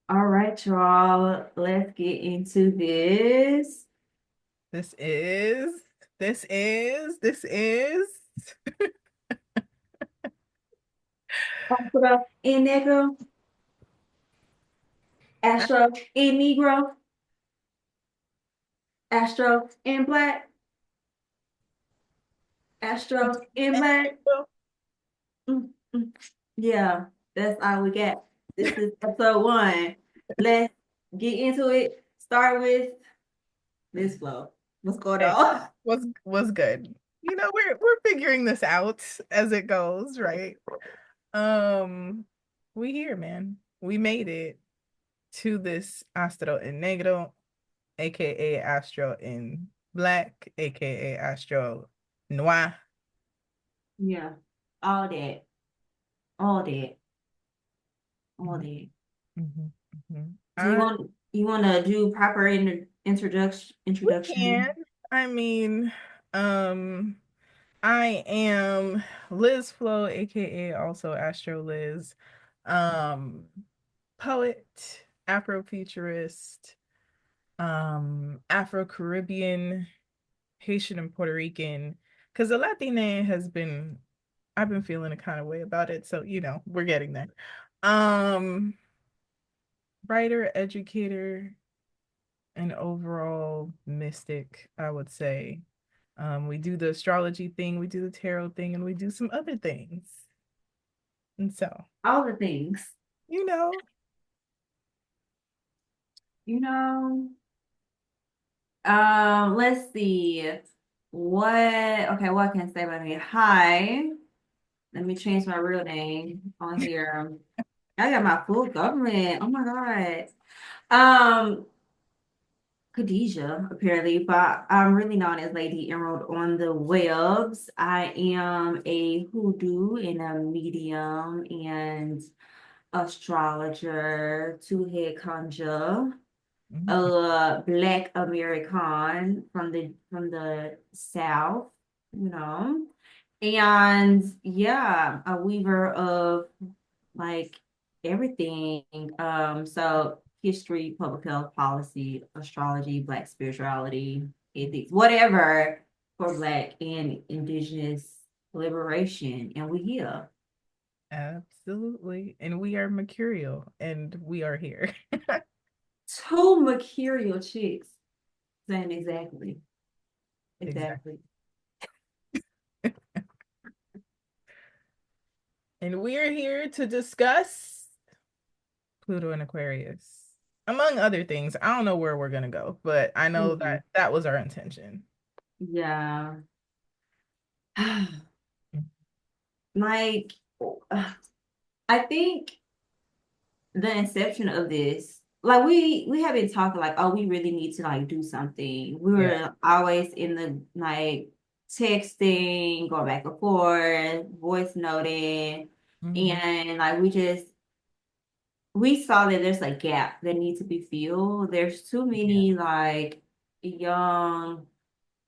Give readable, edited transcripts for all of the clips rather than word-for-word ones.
All right, y'all. Let's get into this. This is, this is. Aqua and Negro, Astro and Negro, Astro and Black, Astro and Black. Mm, mm. Yeah, that's all we got. This is episode one. Let's get into it. Start with this flow. What's going Hey, on? was good. We're figuring this out as it goes, right? Um, we here, man. We made it to this Astro in Negro, aka Astro in Black, aka Astro Noir. Yeah, all that, all that, all Mhm, that. mhm, mhm. Do you want to do proper introduction? We can. Introduction. I mean, um, I am Liz Flo, aka also Astro Liz, um, poet, Afrofuturist, Afro-Caribbean, Haitian and Puerto Rican. Because the Latina I've been feeling a kind of way about it, so we're getting there. Um, Writer, educator, and overall mystic, I would say. We do the astrology thing, we do the tarot thing, and we do some other things. And so, All the things. you know, You know. Let's see. What can I say about me? Hi. Let me change my real name on here. I got my full government. Oh my God. Um, Khadijah, apparently, but I'm really known as Lady Emerald on the webs. I am a hoodoo and a medium and astrologer, two-head conjure, mhm, a Black American from the South, you know. And yeah, a weaver of like everything. So history, public health policy, astrology, Black spirituality, ethics, whatever for Black and Indigenous liberation. And we here. absolutely. And we are Mercurial, and we are here. Two mercurial chicks saying exactly. Exactly. Exactly. And we're here to discuss Pluto and Aquarius, among other things. I don't know where we're gonna go, but I know Mhm. that that was our intention. Yeah. Like, I think the inception of this, like we have been talking like, oh, we really need to like do something. We Yeah. were always in the like texting, going back and forth, voice noting, Mhm. and like we saw that there's a gap that needs to be filled. There's too Yeah. many like young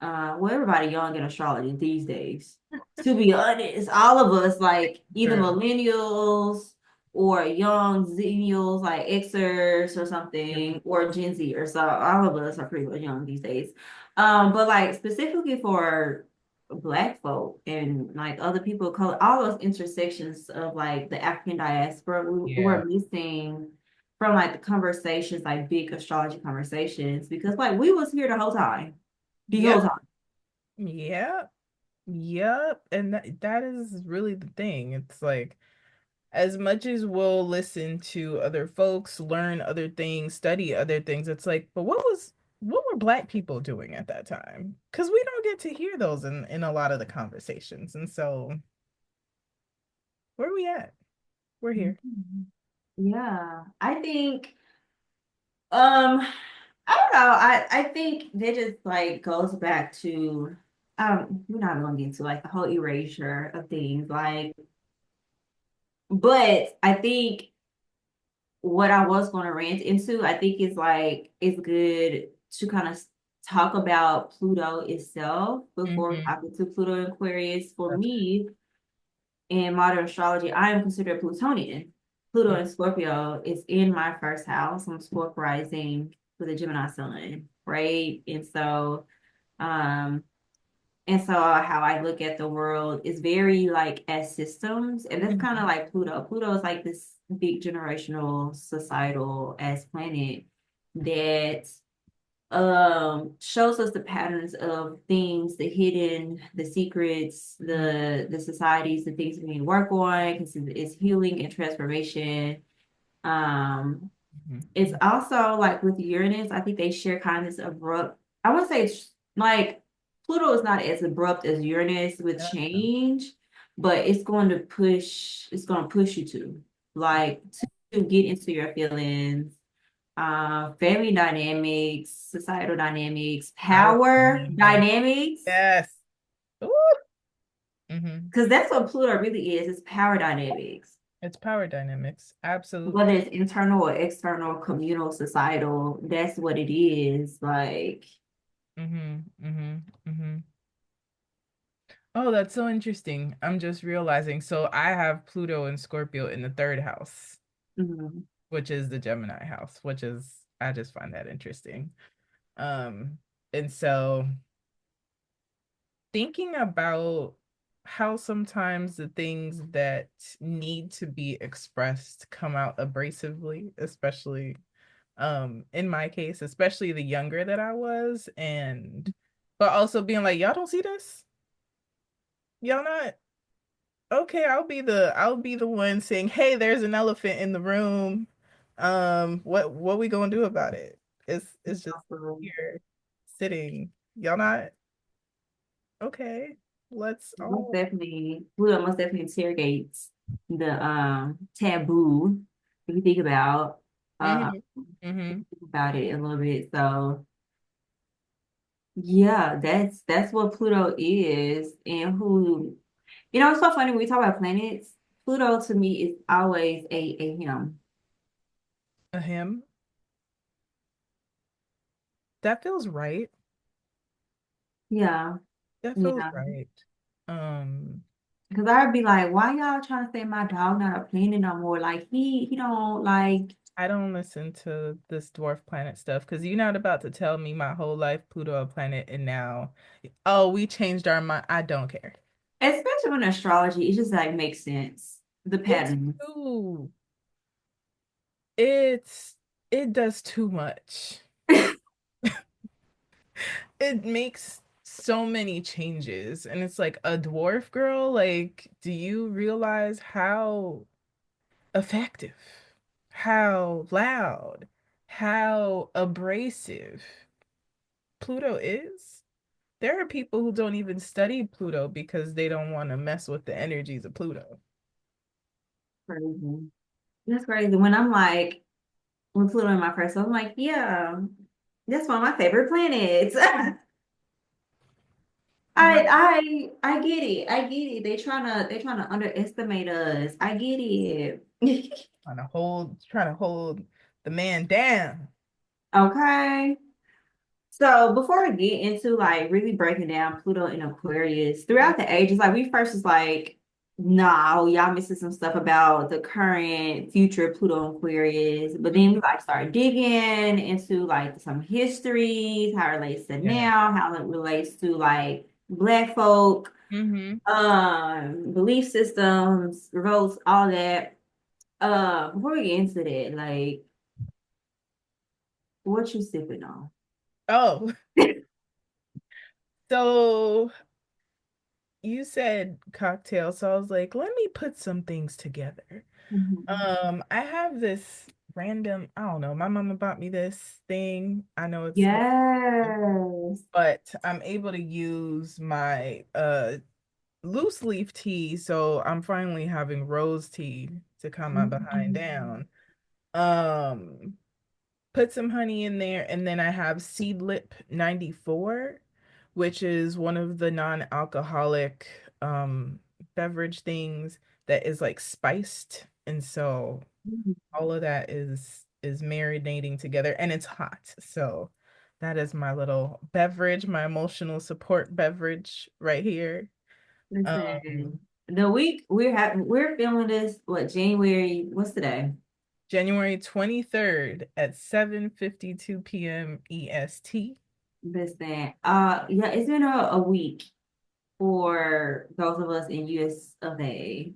well, everybody young in astrology these days. To be honest, all of us, like either True. millennials or young zennials, like Xers or Yep. something, or Gen Z, or so all of us are pretty much young these days. But like specifically for Black folk and like other people of color, all those intersections of like the African diaspora, we're Yeah. missing from like the conversations, like big astrology conversations, because like we was here the whole time. The whole Yep. time. Yep. Yep. And that is really the thing. It's like as much as we'll listen to other folks, learn other things, study other things, it's like, but what were Black people doing at that time? Because we don't get to hear those in a lot of the conversations. And so where are we at? We're here. Mhm. Yeah, I think um I don't know. I think that just like goes back to we're not gonna get into like the whole erasure of things like, but I think what I was gonna rant into, I think is like it's good to kind of talk about Pluto itself before Mhm. talking to Pluto Aquarius. For That's me, in modern astrology, I am considered Plutonian. Pluto and Scorpio is in my first house. I'm Scorpio rising with a Gemini sun, right? Um, and so how I look at the world is very like as systems, and that's kind of Mhm. like Pluto. Pluto is like this big generational societal as planet that shows us the patterns of things, the hidden, the secrets, Mhm. the societies, the things we need to work on because it's healing and transformation. um it's Mhm. also like with Uranus, I think they share kind of this abrupt. I would say it's like Pluto is not as abrupt as Uranus with Yeah. change, but it's going to push you to like to get into your feelings, family dynamics, societal dynamics, Power power dynamic. dynamics, Yes. Ooh. Hmm. because that's what Pluto really is. It's power dynamics, It's power dynamics. whether Absolutely. it's internal or external, communal, societal. That's what it is. Like, Hmm. Hmm. Hmm. Oh, that's so interesting. I'm just realizing. So I have Pluto and Scorpio in the third house, mhm. which is the Gemini house, which is I just find that interesting. Um, and so thinking about how sometimes the things that need to be expressed come out abrasively, especially in my case, especially the younger that I was, and but also being like, y'all don't see this? Y'all not okay, I'll be the one saying, hey, there's an elephant in the room. What we gonna do about it? It's just Also, here sitting. Y'all not okay. Let's most all definitely, Pluto most definitely interrogates the taboo. If you think about uh hmm. Hmm. think about it a little bit, so yeah, that's what Pluto is, and who it's so funny when we talk about planets. Pluto to me is always a him. A him. That feels right. Yeah, That feels yeah. right. Um, Because I'd be like, why y'all trying to say my dog not a planet no more? Like he don't like. I don't listen to this dwarf planet stuff because you're not about to tell me my whole life Pluto a planet and now, oh, we changed our mind. I don't care. Especially when astrology, it just like makes sense. The It's patterns. too, it's, it does too much. It makes so many changes. And it's like a dwarf girl, like, do you realize how effective, how loud, how abrasive Pluto is? There are people who don't even study Pluto because they don't want to mess with the energies of Pluto. Crazy. That's crazy. When Pluto in my first, I'm like, yeah, that's one of my favorite planets. My I get it. I get it. They trying to underestimate us. I get it. trying to hold the man down. Okay. So before we get into like really breaking down Pluto and Aquarius, throughout the ages, like we first was like, no, y'all missing some stuff about the current future Pluto and Aquarius. But then we like start digging into like some histories, how it relates to Yeah. now, how it relates to like Black folk, Mm-hmm. belief systems, revolts, all that. Before we get into that, like what you sipping on? Oh, so you said cocktail, so I was like, let me put some things together. Mhm. I have this random, I don't know, my mama bought me this thing. I know it's not, Yes. but I'm able to use my loose leaf tea, so I'm finally having rose tea to calm my behind Mhm. down. Um, put some honey in there, and then I have Seedlip 94, which is one of the non-alcoholic beverage things that is like spiced, and so all of that is marinating together, and it's hot. So that is my little beverage, my emotional support beverage right here. Um, Listen. The week we're filming this, what, January, what's today? January 23rd at 7:52 p.m. EST. Listen, yeah, it's been a week for those of us in US of A.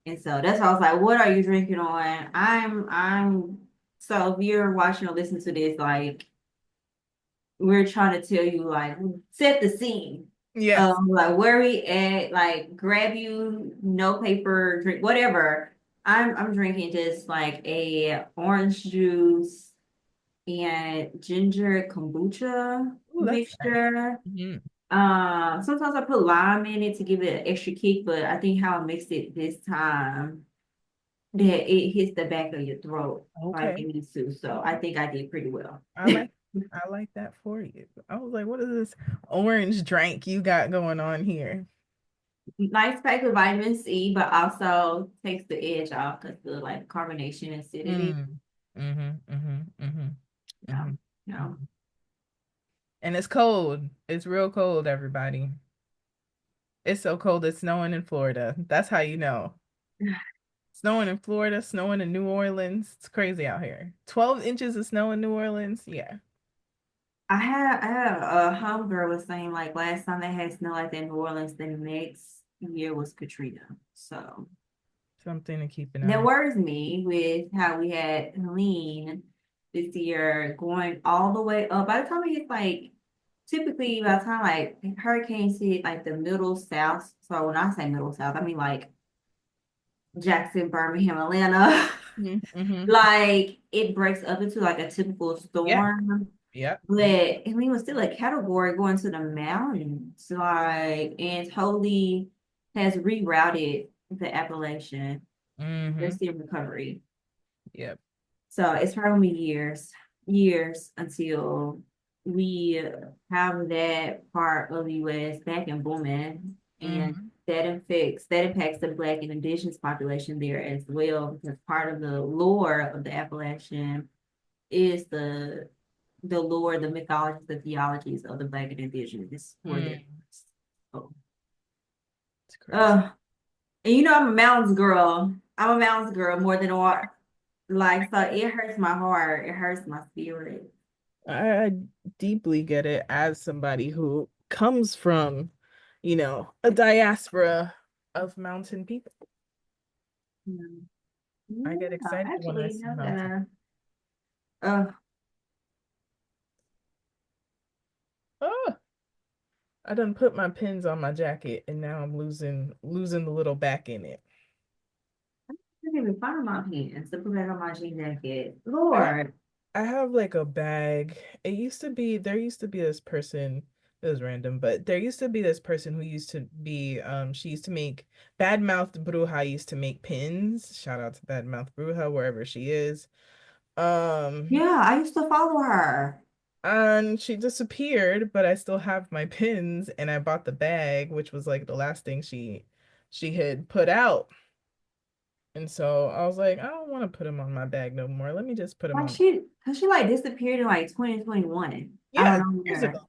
And so that's why I was like, what are you drinking on? So if you're watching or listening to this, like we're trying to tell you, like, set the scene. Yes. Like where we at, like grab you, no paper, drink, whatever. I'm drinking just like a orange juice and ginger kombucha Ooh, that's nice. mixture. Mhm. Sometimes I put lime in it to give it an extra kick, but I think how I mixed it this time that it hits the back of your throat like Okay. it needs to. So I think I did pretty well. I like I like that for you. I was like, what is this orange drink you got going on here? Nice pack of vitamin C, but also takes the edge off because the like carbonation acidity. Mm. Mm-hmm. Mm-hmm. Mm-hmm. Yeah, Mm-hmm. no. Mm-hmm. And it's cold. It's real cold, everybody. It's so cold it's snowing in Florida. That's how you know. Snowing in Florida, snowing in New Orleans. It's crazy out here. 12 inches of snow in New Orleans. Yeah. I had a homegirl was saying like last time they had snow like that in New Orleans, the next year was Katrina. So Something to keep an that eye. worries me with how we had Helene this year going all the way up. By the time it hits like typically by the time like hurricanes hit like the middle south. So when I say middle south, I mean like Jackson, Birmingham, Atlanta. Mm-hmm. Mm-hmm. Like it breaks up into like a typical Yeah. storm. Yeah. But I mean, it was still a category going to the mountains, like, and totally has rerouted the Appalachian. They're Mm-hmm. still in recovery. Yep. So it's probably years until we have that part of the US back and booming. And Mm-hmm. that impacts the Black and Indigenous population there as well, because part of the lore of the Appalachian is the lore, the mythologies, the theologies of the Black and Indigenous were there. Mm. So, It's crazy. uh, and I'm a mountains girl. I'm a mountains girl more than water. Like, so it hurts my heart. It hurts my spirit. I deeply get it as somebody who comes from, a diaspora of mountain people. Mm. I get Yeah, excited when I actually, see I'm mountains. gonna. Uh, Oh, I done put my pins on my jacket and now I'm losing the little back in it. I can't even find my pants to put back on my jean jacket. I Lord, I have like a bag. There used to be this person, it was random, but there used to be this person who used to be, she used to make, Badmouth Bruja used to make pins. Shout out to Badmouth Bruja, wherever she is. Um, yeah, I used to follow her. and she disappeared, but I still have my pins and I bought the bag, which was like the last thing she had put out. And so I was like, I don't want to put them on my bag no more. Let me just put them Like on. cause she like disappeared in like 2021. I Yeah, don't know years ago. where.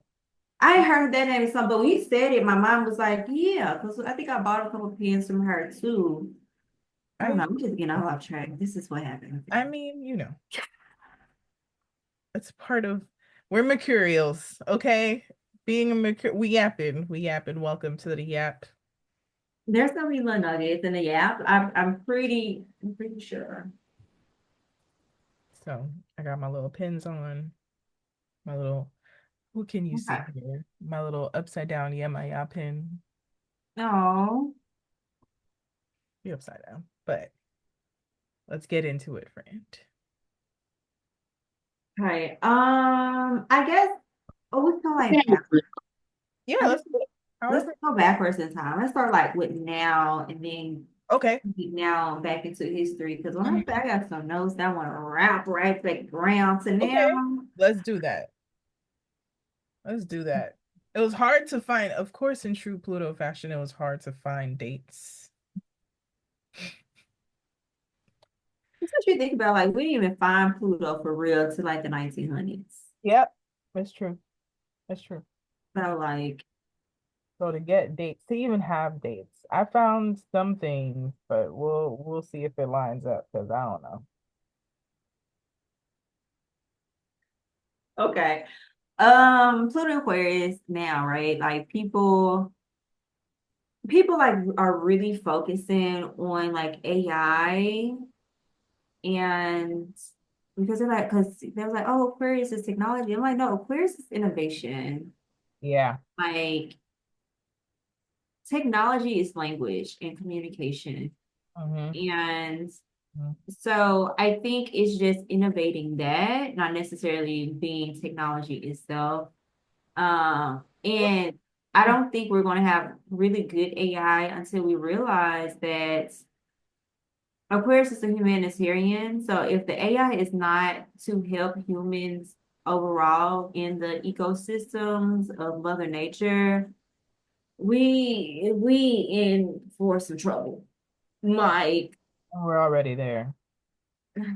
I heard that name or something, but when you said it, my mom was like, yeah, because I think I bought a couple pens from her too. I don't know. I I'm just getting all off track. This is what happened. I mean, it's part of we're Mercurials, okay? Being a we yapping. Welcome to the yap. There's gonna be little nuggets in the app. I'm pretty sure. So I got my little pins on, my little who can you see Okay. here? My little upside down yeah pin. Oh, Be upside down. But let's get into it, friend. okay. I guess. Oh, we can like back. Yeah, I guess let's do it. let's However. go backwards in time. Let's start like with now and then Okay. now back into history. Because when I say Mhm. I got some notes that want to wrap right back around to Okay. now. Let's do that. Let's do that. It was hard to find, of course, in true Pluto fashion, it was hard to find dates. That's what you think about. Like, we didn't even find Pluto for real to like the 1900s. Yep, that's true. That's true. So, like, So to get dates, to even have dates, I found some things, but we'll see if it lines up because I don't know. Okay. Pluto Aquarius now, right? Like people like are really focusing on like AI and because they're like, oh, Aquarius is technology. I'm like, no, Aquarius is innovation. Yeah. Like technology is language and communication. Mm-hmm. And so I think it's just innovating that, not necessarily being technology itself. And I don't think we're going to have really good AI until we realize that Aquarius is a humanitarian. So if the AI is not to help humans overall in the ecosystems of Mother Nature, we in for some trouble. Like, We're already there.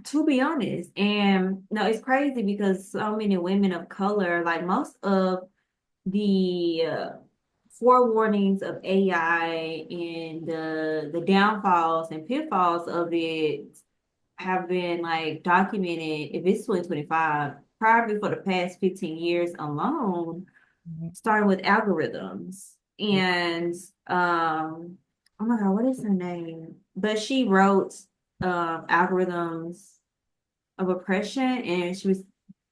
to be honest, and no, it's crazy because so many women of color, like most of the forewarnings of AI and the downfalls and pitfalls of it have been like documented. If it's 2025, probably for the past 15 years alone, Mhm. starting with algorithms. Yeah. And oh my God, what is her name? But she wrote algorithms of oppression, and she was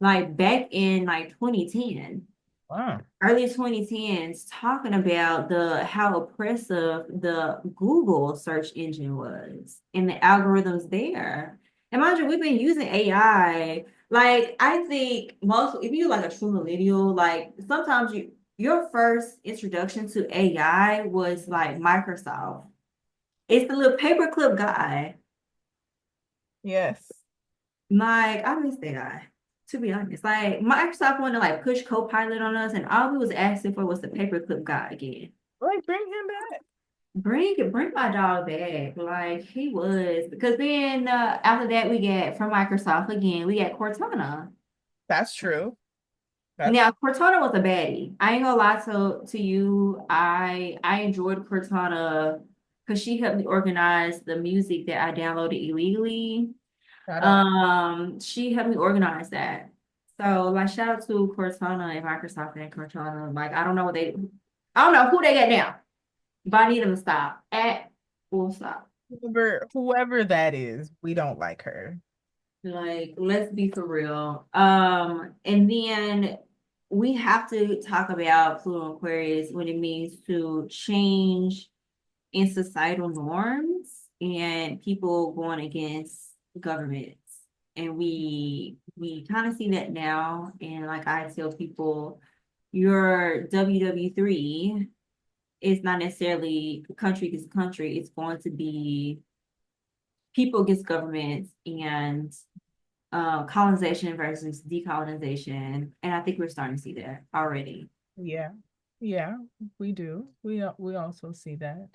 like back in like 2010, Wow. early 2010s, talking about the how oppressive the Google search engine was and the algorithms there. And mind you, we've been using AI. Like I think most if you're like a true millennial, like sometimes your first introduction to AI was like Microsoft. It's the little paperclip guy. Yes. Like, I miss that guy, to be honest. Like, Microsoft wanted to like push Copilot on us, and all we was asking for was the paperclip guy again. Like bring him back. Bring my dog back. Like he was. Because then after that we get from Microsoft again, we got Cortana. That's true. That's Now Cortana was a baddie. I ain't gonna lie to you. I enjoyed Cortana because she helped me organize the music that I downloaded illegally. shout out. She helped me organize that. So like shout out to Cortana and Microsoft and Cortana. Like I don't know who they got now, but I need them to stop at full stop. Whoever that is, we don't like her. Like let's be for real. And then we have to talk about Pluto Aquarius when it means to change in societal norms and people going against governments. And we kind of see that now. And like I tell people, your WW3 is not necessarily country against country. It's going to be people against governments and colonization versus decolonization. And I think we're starting to see that already. Yeah. Yeah, we do. We also see that.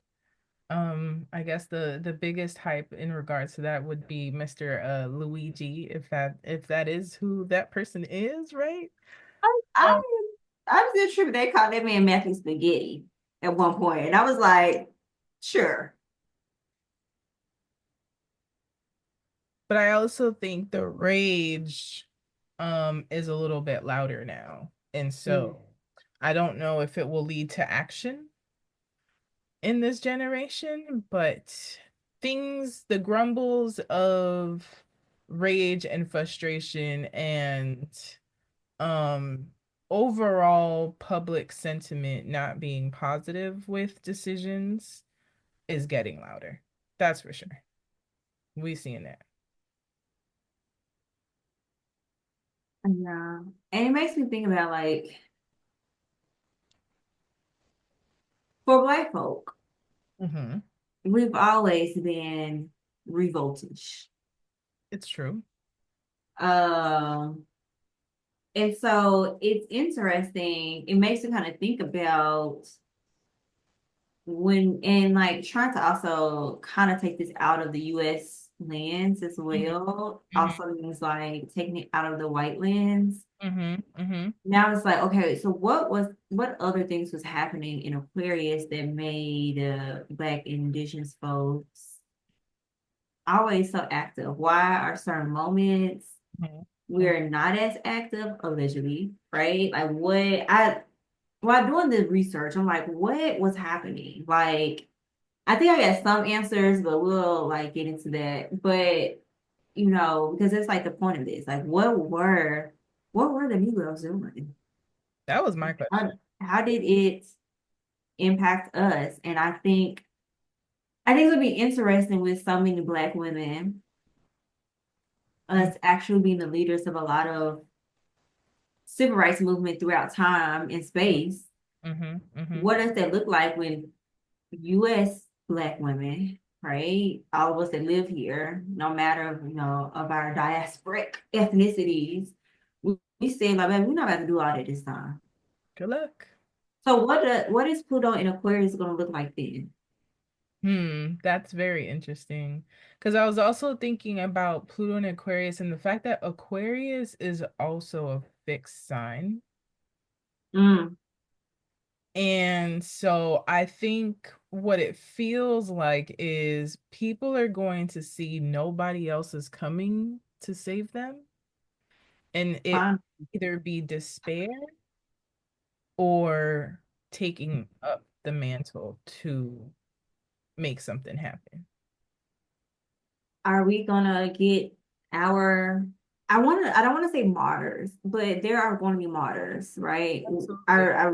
I guess the biggest hype in regards to that would be Mr. Luigi, if that is who that person is, right? I Uh, I was just tripping. They called that man Matthew Spaghetti at one point, and I was like, sure. but I also think the rage is a little bit louder now. And Mm. so I don't know if it will lead to action in this generation, but the grumbles of rage and frustration and um overall public sentiment not being positive with decisions is getting louder. That's for sure. We seeing that. Yeah. And it makes me think about like for Black folk, Hmm. we've always been revoltish. It's true. Um, and so it's interesting. It makes me kind of think about when and like trying to also kind of take this out of the US lens as Mhm, well. mhm, Also means like taking it out of the white lens. mhm, mhm. Now it's like, okay, so what other things was happening in Aquarius that made Black indigenous folks always so active? Why are certain moments Mhm. Mhm. we're not as active allegedly, right? Like what I while doing the research, I'm like, what was happening? Like, I think I got some answers, but we'll like get into that. But because it's like the point of this, like, what were the Negroes doing? That was my How, question. how did it impact us? And I think it would be interesting with so many Black women, Mhm, us actually being the leaders of a lot of civil rights movement throughout time and space. mhm, mhm. What does that look like when U.S. Black women, right? All of us that live here, no matter of our diasporic ethnicities, we say like, man, we're not about to do all that this time. Good luck. So what is Pluto in Aquarius going to look like then? That's very interesting. Because I was also thinking about Pluto and Aquarius and the fact that Aquarius is also a fixed sign. Mm, And so I think what it feels like is people are going to see nobody else is coming to save them. And it fine. either be despair or taking up the mantle to make something happen. Are we gonna get our? I don't want to say martyrs, but there are going to be martyrs, right? Absolutely. I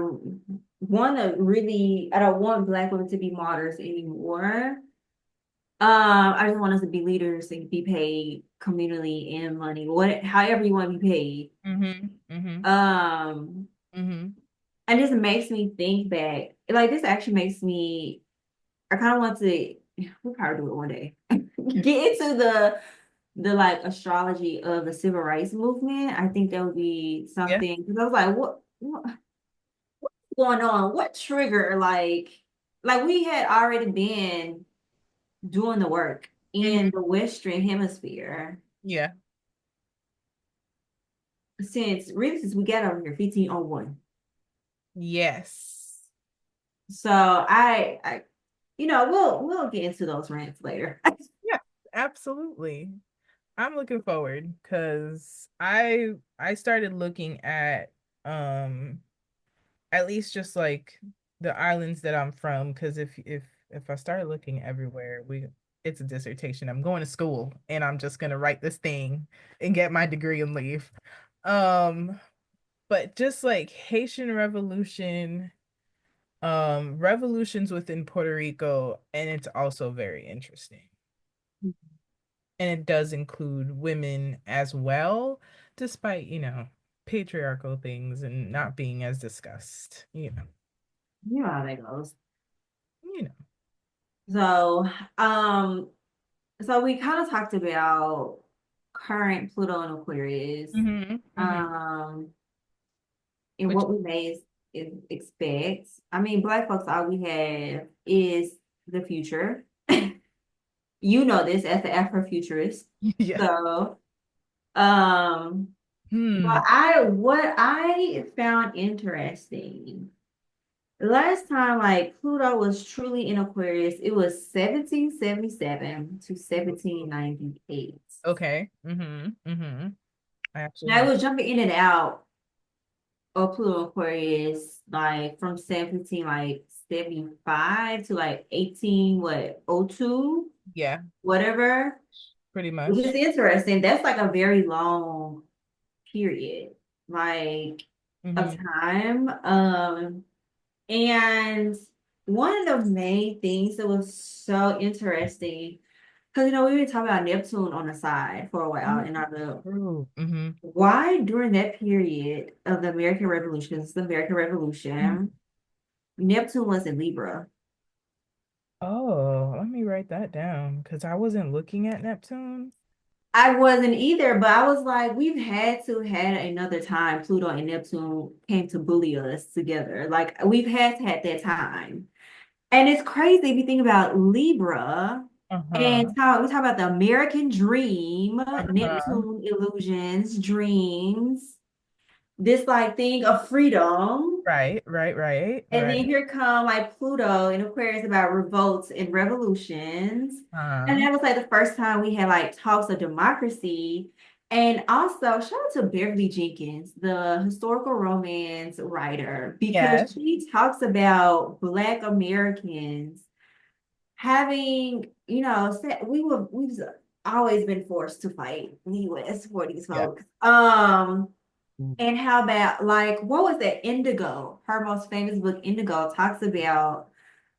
want to really. I don't want Black women to be martyrs anymore. I just want us to be leaders and be paid communally and money, however you want to be paid. Mm-hmm. Mm-hmm. Um, Mm-hmm. and this makes me think back. Like this actually makes me. I kind of want to. We'll probably do it one day. Get into the like astrology of the civil rights movement. I think that would be Yeah. something because I was like, what's going on? What trigger? Like we had already been doing the work Mm-hmm. in the Western Hemisphere Yeah. since we got over here, 1501. Yes. So we'll get into those rants later. Yeah, absolutely. I'm looking forward because I started looking um at least just like the islands that I'm from because if I started looking everywhere, we it's a dissertation. I'm going to school and I'm just gonna write this thing and get my degree and leave. Um, but just like Haitian Revolution, revolutions within Puerto Rico, and it's also very interesting. And it does include women as well, despite, patriarchal things and not being as discussed, You know how that goes. you know. So, um, so we kind of talked about current Pluto and Aquarius, Mm-hmm. Mm-hmm. um, and Which what we may expect. I mean, Black folks, all we have is the future. You know this as the Afrofuturist. yeah. So, um, Hmm. what I found interesting last time, like Pluto was truly in Aquarius, it was 1777 to 1798. Okay. Mm-hmm. Mm-hmm. I actually Now it have. was jumping in and out of Pluto Aquarius, like from 17 like 75 to like 18 what 02 Yeah, whatever, pretty which is much. interesting. That's like a very long period, like of Mm-hmm. time. And one of the main things that was so interesting, because we've been talking about Neptune on the side for a while in our little True. Mm-hmm. why during that period of the American Revolution, 'cause it's the American Revolution, Neptune was in Libra. Oh, let me write that down because I wasn't looking at Neptune. I wasn't either, but I was like, we've had to had another time Pluto and Neptune came to bully us together. Like we've had that time. And it's crazy if you think about Libra. Uh-huh. We talk about the American dream, Uh-huh. Neptune illusions, dreams, this like thing of freedom. Right, right, right, And then right. here come like Pluto in Aquarius about revolts and revolutions. And Uh-huh. that was like the first time we had like talks of democracy. And also, shout out to Beverly Jenkins, the historical romance writer, because Yes. she talks about Black Americans having, we've always been forced to fight in the US for these Yeah. folks. And how about like what was that? Indigo, her most famous book, Indigo, talks about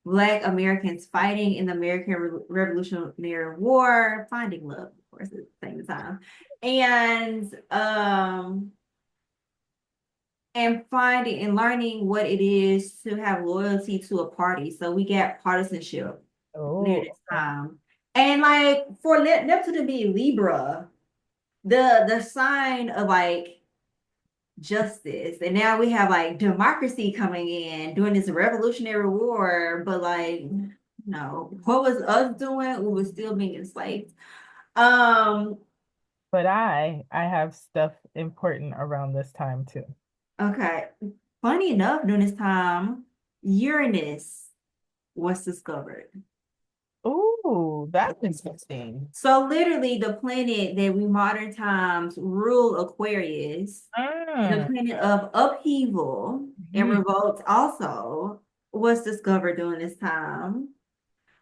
Black Americans fighting in the American Revolutionary War, finding love, of course, at the same time, and finding and learning what it is to have loyalty to a party. So we get partisanship near Oh, this okay. time, and like for Neptune to be Libra, the sign of like justice. And now we have like democracy coming in during this revolutionary war, but like, no, what was us doing? We were still being enslaved. Um, But I have stuff important around this time too. okay. Funny enough, during this time, Uranus was discovered. Ooh, that's interesting. So literally the planet that we modern times rule Aquarius, the Ah, planet of upheaval and mhm. revolt also was discovered during this time.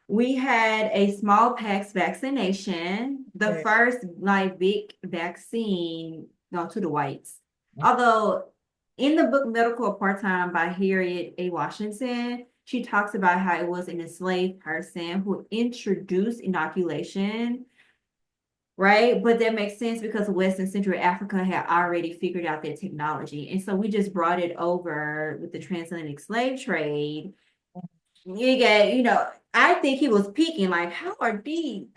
We had a smallpox vaccination, the Okay. first like big vaccine, no, to the whites. Although in the book Medical Apartheid by Harriet A. Washington, she talks about how it was an enslaved person who introduced inoculation, right? But that makes sense because West and Central Africa had already figured out their technology. And so we just brought it over with the transatlantic slave trade. You get, I think he was peeking, like, how are the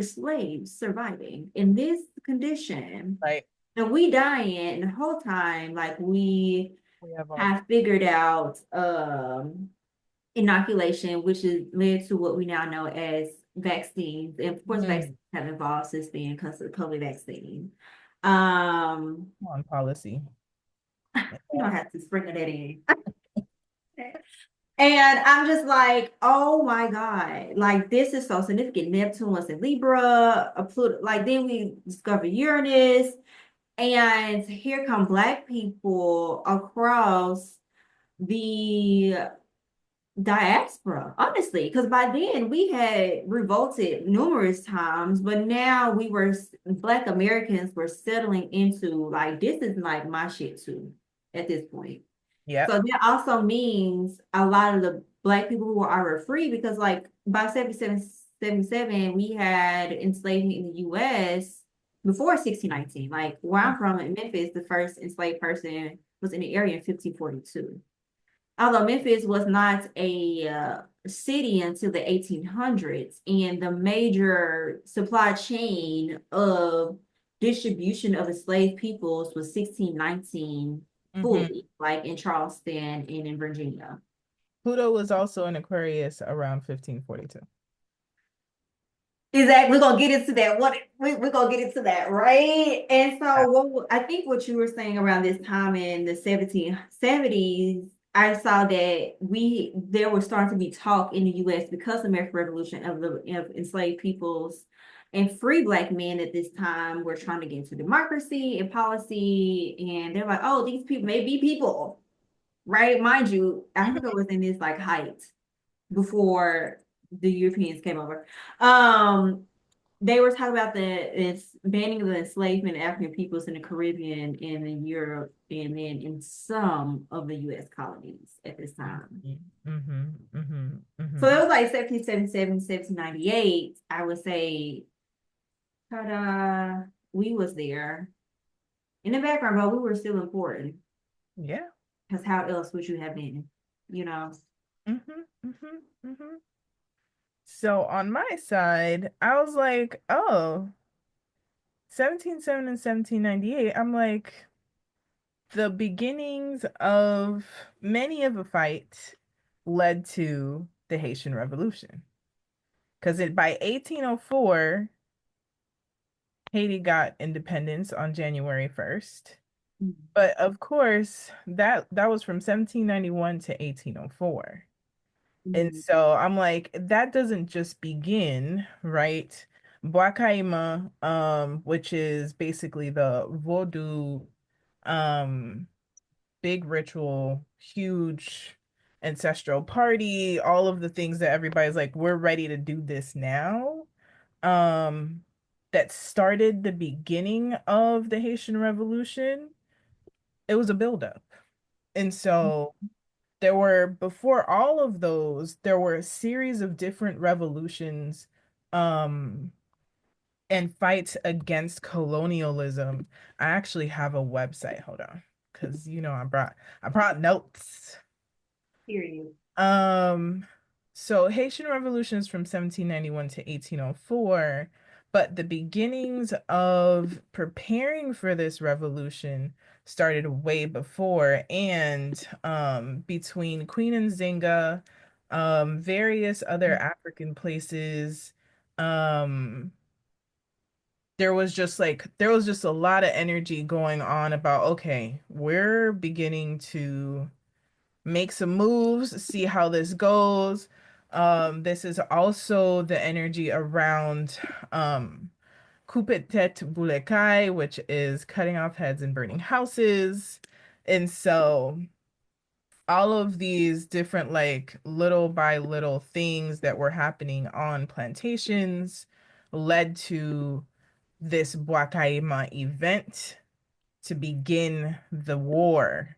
slaves surviving in this condition? Like And we dying the whole time, like we we have all have figured out inoculation, which is led to what we now know as vaccines. And of course, vaccines mm, have evolved since then because of the COVID vaccine. Um, on policy. you don't have to sprinkle that in. And I'm just like, oh my God, like this is so significant. Neptune was in Libra, a Pluto, like then we discover Uranus, and here come Black people across the diaspora, honestly, because by then we had revolted numerous times, but now Black Americans were settling into like this is like my shit too at this point. Yep. So that also means a lot of the Black people who are free because like by 77, we had enslavement in the US before 1619. Like where I'm from in Memphis, the first enslaved person was in the area in 1542. Although Memphis was not a city until the 1800s, and the major supply chain of distribution of enslaved peoples was 1619 Hmm. fully, like in Charleston and in Virginia. Pluto was also in Aquarius around 1542. Exactly. We're gonna get into that. We're gonna get into that, right? And Yeah. so what I think what you were saying around this time in the 1770s, I saw that there was starting to be talk in the US because of the American Revolution of enslaved peoples and free Black men at this time were trying to get into democracy and policy. And they're like, oh, these people may be people, right? Mind you, Africa Mhm. was in this like height before the Europeans came over. Um, they were talking about it's banning the enslavement of African peoples in the Caribbean and in Europe, and then in some of the U.S. colonies at this time. Mhm. Mhm. So it Mhm. was like 1777, 1798. I would say, ta-da, we was there in the background, but we were still important Yeah. because how else would you have been, you know? Mhm. Mhm. Mhm. So on my side, I was like, oh, 1707 and 1798. I'm like the beginnings of many of the fight led to the Haitian Revolution. because it by 1804, Haiti got independence on January 1st. But of course, that was from 1791 to 1804. And Mhm. so I'm like, that doesn't just begin, right? Boakaima, which is basically the voodoo, um, big ritual, huge ancestral party, all of the things that everybody's like, we're ready to do this now. Um, that started the beginning of the Haitian Revolution. It was a buildup. And so there were, before all of those, there were a series of different revolutions, um, and fights against colonialism. I actually have a website. Hold on, because I brought notes. Period. Um, so Haitian revolutions from 1791 to 1804, but the beginnings of preparing for this revolution started way before, and between Queen and Zinga, various other African places, um there was just a lot of energy going on about, okay, we're beginning to make some moves, see how this goes. This is also the energy around Kupetet Bulekai, which is cutting off heads and burning houses. And so all of these different, like, little by little things that were happening on plantations led to this Bwakaima event to begin the war.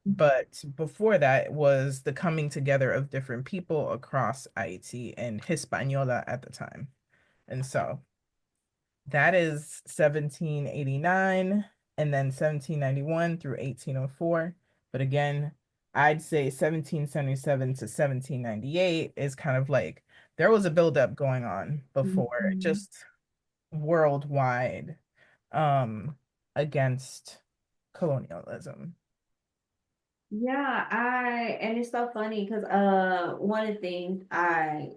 But before that was the coming together of different people across Haiti and Hispaniola at the time. And so that is 1789 and then 1791 through 1804. But again, I'd say 1777 to 1798 is kind of like there was a buildup going on before, Mhm. just worldwide, um, against colonialism. Yeah, and it's so funny because one of the things I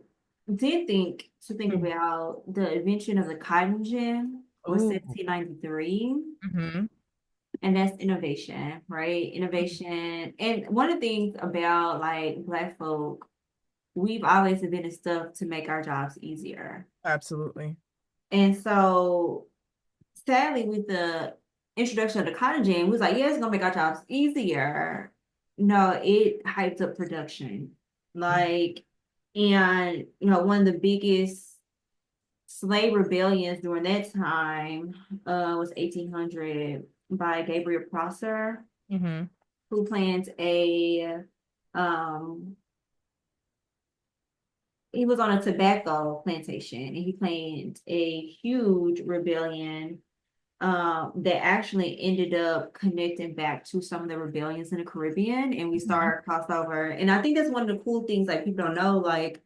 did think Mhm. about the invention of the cotton gin was Ooh. 1793, Hmm. and that's innovation, right? Innovation. And one of the things about like Black folk, we've always invented stuff to make our jobs easier. Absolutely. And so sadly, with the introduction of the cotton gin, we was like, yeah, it's gonna make our jobs easier. No, it hyped up production. Like, and one of the biggest slave rebellions during that time was 1800 by Gabriel Prosser, Hmm. who planned um he was on a tobacco plantation and he planned a huge rebellion that actually ended up connecting back to some of the rebellions in the Caribbean, and we Hmm. started crossover. And I think that's one of the cool things like people don't know. Like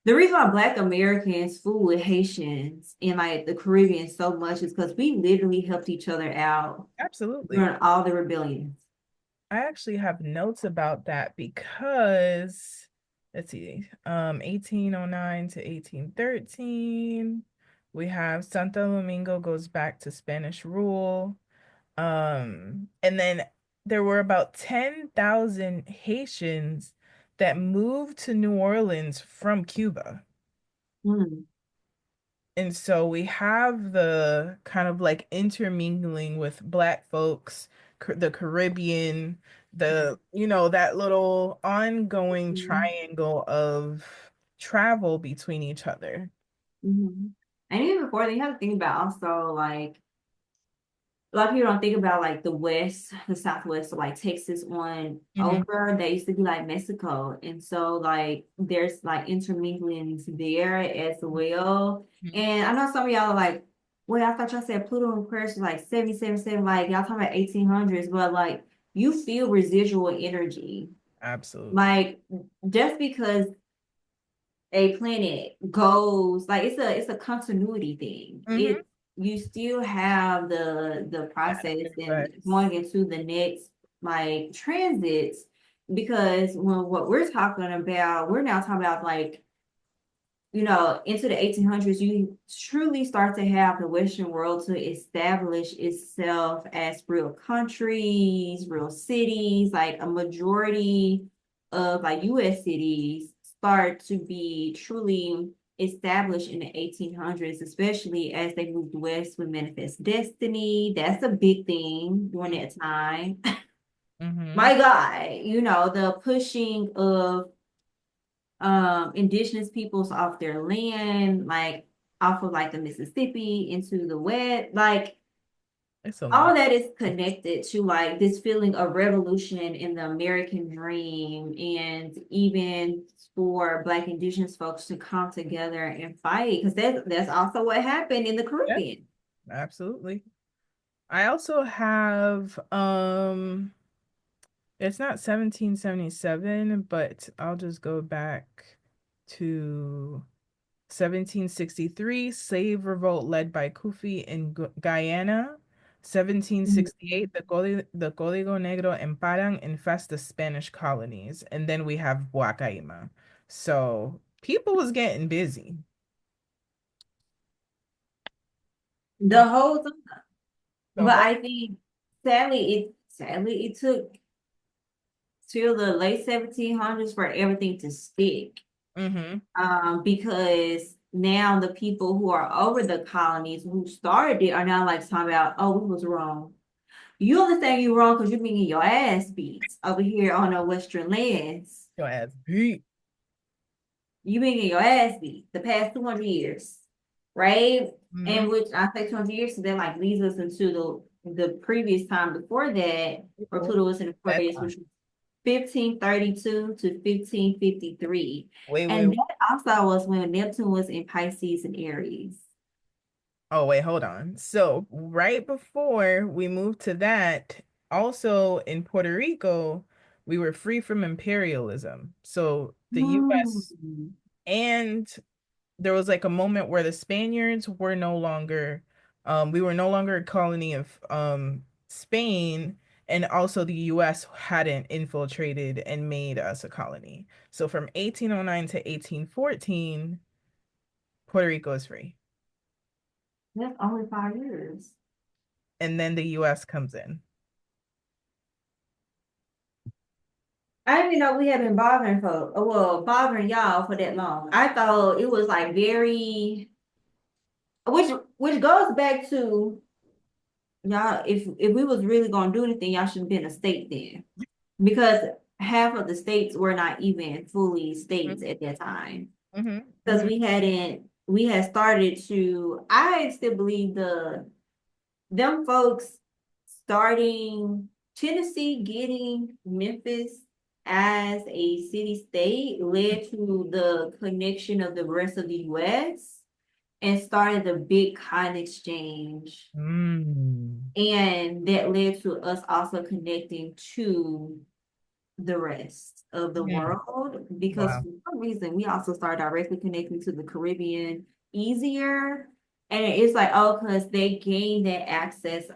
the reason why Black Americans fool with Haitians in like the Caribbean so much is because we literally helped each other out Absolutely. during all the rebellions. I actually have notes about that because let's see, 1809 to 1813. We have Santo Domingo goes back to Spanish rule. And then there were about 10,000 Haitians that moved to New Orleans from Cuba. Mm, And so we have the kind of like intermingling with Black folks, the Caribbean, that little ongoing mhm, triangle of travel between each other. mhm. And even before that, you have to think about also like a lot of people don't think about like the West, the Southwest, so like Texas on Hmm. over. They used to be like Mexico. And so like there's like interminglings there as well. Hmm. And I know some of y'all are like, well, I thought y'all said Pluto and Aquarius was like 77, like y'all talking about 1800s, but like you feel residual energy. Absolutely. Like just because a planet goes like it's a continuity thing. Hmm. It you still have the process and Effects. going into the next like transits because when what we're talking about, we're now talking about like into the 1800s, you truly start to have the Western world to establish itself as real countries, real cities, like a majority of like US cities start to be truly established in the 1800s, especially as they moved west with Manifest Destiny. That's a big thing during that time. Mm-hmm. My God, the pushing of indigenous peoples off their land, like off of like the Mississippi into the west, like It's a all lot. that is connected to like this feeling of revolution in the American dream, and even for Black indigenous folks to come together and fight, because that's also what happened in the Yeah, Caribbean. absolutely. I also have it's not 1777, but I'll just go back to 1763, slave revolt led by Kufi in Guyana. Mhm. 1768, the Código Negro en Padang infest the Spanish colonies. And then we have Huacaima. So people was getting busy. The whole time. The But whole I think sadly it took till the late 1700s for everything to stick. mm-hmm. Because now the people who are over the colonies who started it are now like talking about, oh, we was wrong. You understand you wrong because you're being your ass beat over here on the Western lands. Your ass beat. You been getting your ass beat the past 200 years, right? Mm-hmm. And which I say 200 years, so that like leads us into the previous time before that, where Oh, Pluto was in that Aquarius, time. which was 1532 to 1553. Wait. And that also was when Neptune was in Pisces and Aries. Oh, wait, hold on. So, right before we moved to that, also in Puerto Rico, we were free from imperialism. So, the US, Hmm. and there was like a moment where the Spaniards were no longer, we were no longer a colony of Spain, and also the US hadn't infiltrated and made us a colony. So, from 1809 to 1814, Puerto Rico is free. That's only 5 years. And then the US comes in. I didn't even know we had been bothering bothering y'all for that long. I thought it was like very, which goes back to y'all. If we was really gonna do anything, y'all should have been a state then, because half of the states were not even fully states at that time. Mm-hmm. Because we had started to. I still believe them folks starting Tennessee getting Memphis as a city state led to the connection of the rest of the US and started the big cotton exchange. Mm. And that led to us also connecting to the rest of the Mm. world, because Wow. for some reason we also started directly connecting to the Caribbean easier. And it's like, oh, because they gained that access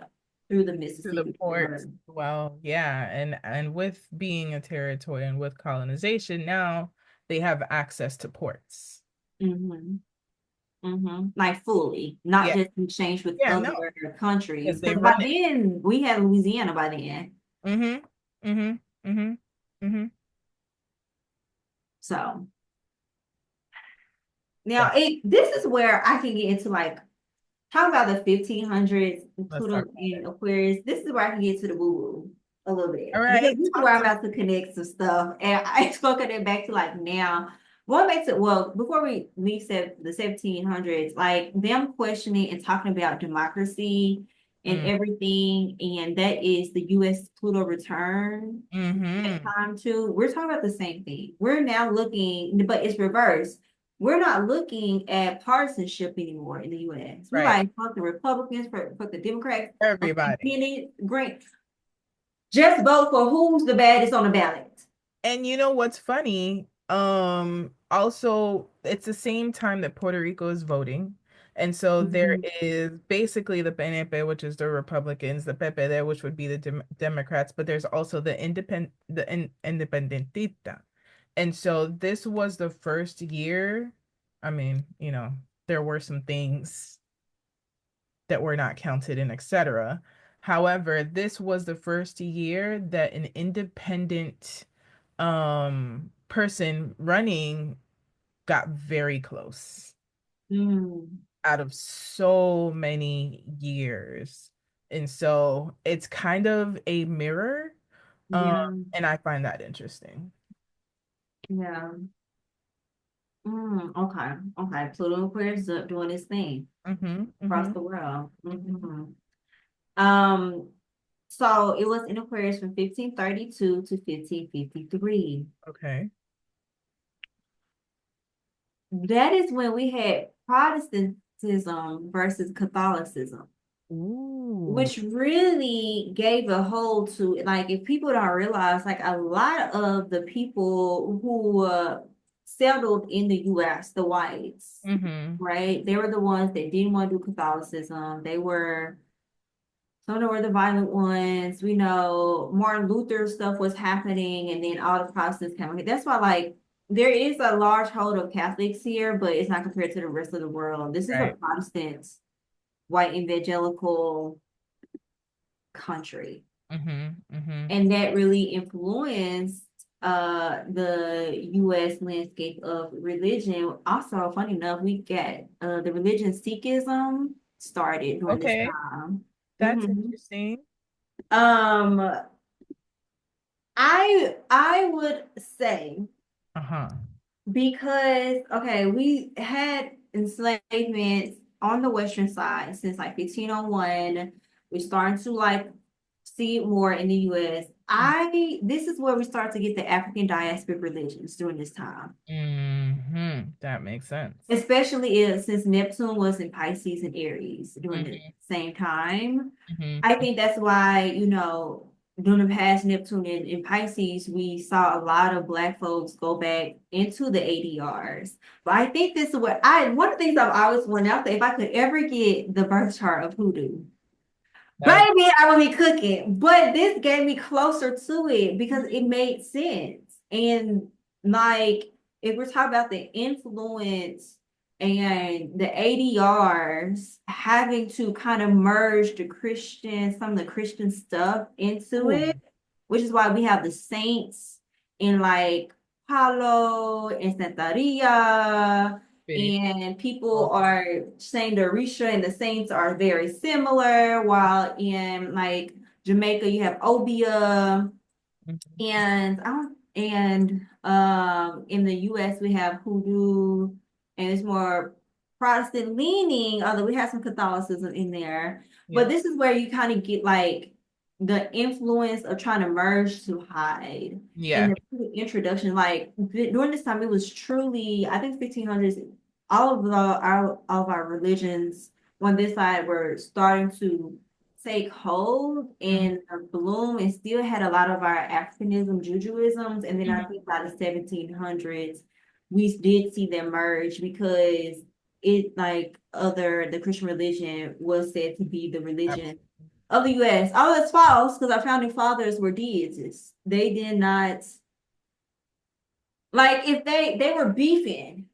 through the To the Mississippi ports. River. Well, yeah, and with being a territory and with colonization, now they have access to ports. Hmm. Hmm. Like fully, not Yeah. just in exchange with Yeah, no, other countries. because they Because by run it. then we had Louisiana by then. Mm-hmm. Mm-hmm. Mm-hmm. Mm-hmm. So now But this is where I can get into like talk about the 1500s, let's talk Pluto about in it. Aquarius. This is where I can get to the woo woo a little All bit, because right. this is Talk where I'm to me. about to connect some stuff. And I spoken it back to like now. Going back to, well, before we leave the 1700s, like them questioning and talking about democracy and Mm. everything, and that is the U.S. Pluto return that Mm-hmm. time too. We're talking about the same thing. We're now looking, but it's reversed. We're not looking at partisanship anymore in the US. We're Right. like, fuck the Republicans, fuck the Democrats, fuck the Everybody. independents, great. Just vote for who's the baddest on the ballot. And you know what's funny? Also, it's the same time that Puerto Rico is voting. And so there Mhm. is basically the PNP, which is the Republicans, the PPD, which would be the Democrats, but there's also Independentista. And so this was the first year, I mean, there were some things that were not counted in, etc. However, this was the first year that an independent person running got very close Mm, out of so many years. And so it's kind of a mirror. Um, yeah, and I find that interesting. yeah. Okay, okay. Pluto Aquarius is doing its thing Mm-hmm. across Mm-hmm. the world. Um, so it was in Aquarius from 1532 to 1553. Okay. That is when we had Protestantism versus Catholicism, Ooh. which really gave a hold to, like, if people don't realize, like, a lot of the people who settled in the US, the whites, Mm-hmm. right? They were the ones that didn't want to do Catholicism. Some of them were the violent ones. We know Martin Luther stuff was happening, and then all the Protestants came. That's why, like, there is a large hold of Catholics here, but it's not compared to the rest of the world. This is a Right. Protestant, white evangelical country, Mm-hmm. Mm-hmm. and that really influenced the U.S. landscape of religion. Also, funny enough, we get the religion Sikhism started during this Okay. time. That's Mhm. interesting. Um, I would say Uh-huh. because okay, we had enslavement on the western side since like 1501. We're starting to like see it more in the US. I This is where we start to get the African diasporic religions during this time. Mm-hmm. That makes sense. Especially since Neptune was in Pisces and Aries during the Mm-hmm. same time. Mm-hmm. I think that's why, during the past Neptune in Pisces, we saw a lot of Black folks go back into the ADRs. But I think this is what one of the things I've always wanted out there, if I could ever get the birth chart of hoodoo, That would. baby, I would be cooking. But this gave me closer to it because it made sense. And like, if we're talking about the influence and the ADRs having to kind of merge some of the Christian stuff into Ooh. it, which is why we have the saints in like Palo and Santeria, Very and people cool. are saying the Orisha and the Saints are very similar, while in like Jamaica you have Obia, Mhm. and in the US we have Hoodoo, and it's more Protestant leaning, although we have some Catholicism in there. But Yeah. this is where you kind of get like the influence of trying to merge to hide. Yeah. And the introduction, like during this time, it was truly, I think, 1500s. All of our religions on this side were starting to take hold Mhm. and bloom, and still had a lot of our Africanism, Judaisms. And then I Mhm. think by the 1700s, we did see them merge because it, like the Christian religion was said to be the religion Absolutely. of the US. Oh, that's false because our founding fathers were deists. They did not, like, if they were beefing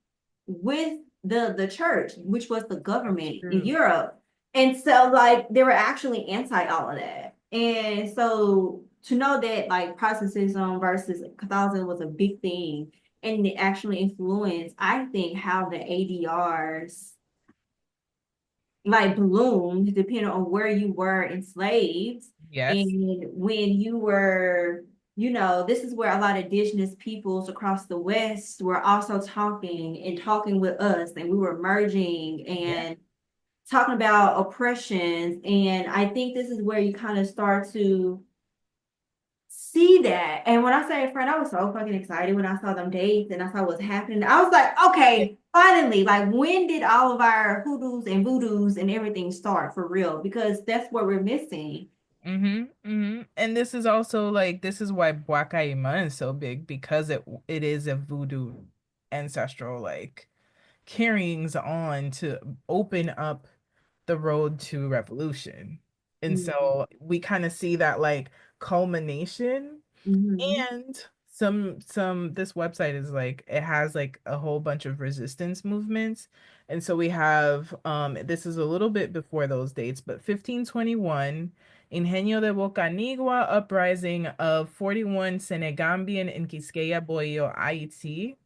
with the church, which was the That's government in true. Europe. And so like they were actually anti all of that. And so to know that like Protestantism versus Catholicism was a big thing, and it actually influenced, I think, how the ADRs like bloomed depending on where you were enslaved. Yes. And when you were, this is where a lot of indigenous peoples across the West were also talking with us, and we were merging Yeah. and talking about oppressions. And I think this is where you kind of start to see that. And when I say friend, I was so fucking excited when I saw them dates and I saw what's happening. I was like, Yeah. okay, finally, like when did all of our hoodoos and voodoos and everything start for real? Because that's what we're missing. Mm-hmm. Mm-hmm. And this is also like this is why Wakaima is so big because it is a voodoo ancestral like carryings on to open up the road to revolution. And Mhm. so we kind of see that like culmination Mhm. and some this website is like it has like a whole bunch of resistance movements. And so we have this is a little bit before those dates, but 1521, Ingenio de Bocanigua uprising of 41 Senegambian in Quisqueya, Boyo, Haiti.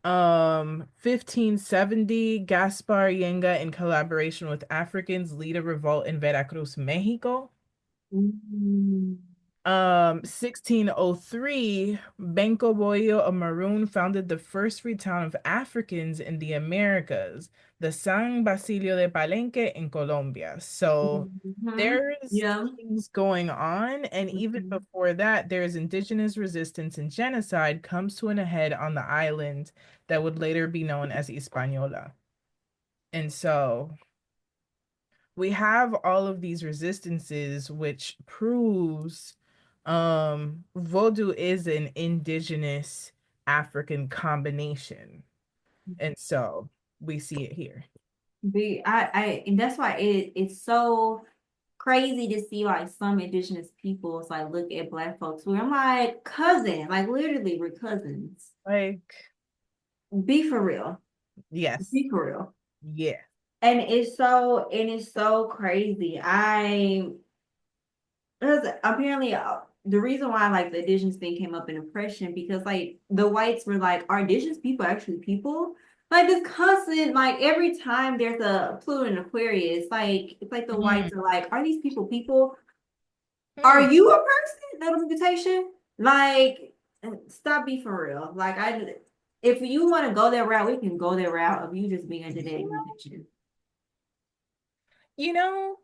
1570, Gaspar Yenga in collaboration with Africans lead a revolt in Veracruz, Mexico. Mm. 1603, Benco Boyo, a Maroon, founded the first free town of Africans in the Americas, the San Basilio de Palenque in Colombia. So Mhm. there's Yeah. things going on, and even Mhm. before that, there's indigenous resistance and genocide comes to an head on the island that would later be known as Hispaniola. And so we have all of these resistances, which proves voodoo is an indigenous African combination. And so we see it here. And that's why it's so crazy to see like some indigenous peoples like look at black folks where I'm like cousin, like literally we're cousins. Like, Be for real. yes, Be for real. yeah. And it's so crazy. Because apparently the reason why like the indigenous thing came up in oppression because like the whites were like, are indigenous people actually people? Like this constant, like every time there's a Pluto and Aquarius, like it's like the Mm, whites are like, are these people people? Are mm. you a person? Notification? Like, stop be for real. Like if you want to go that route, we can go that route of you just being a genetic You know, mutation. you know,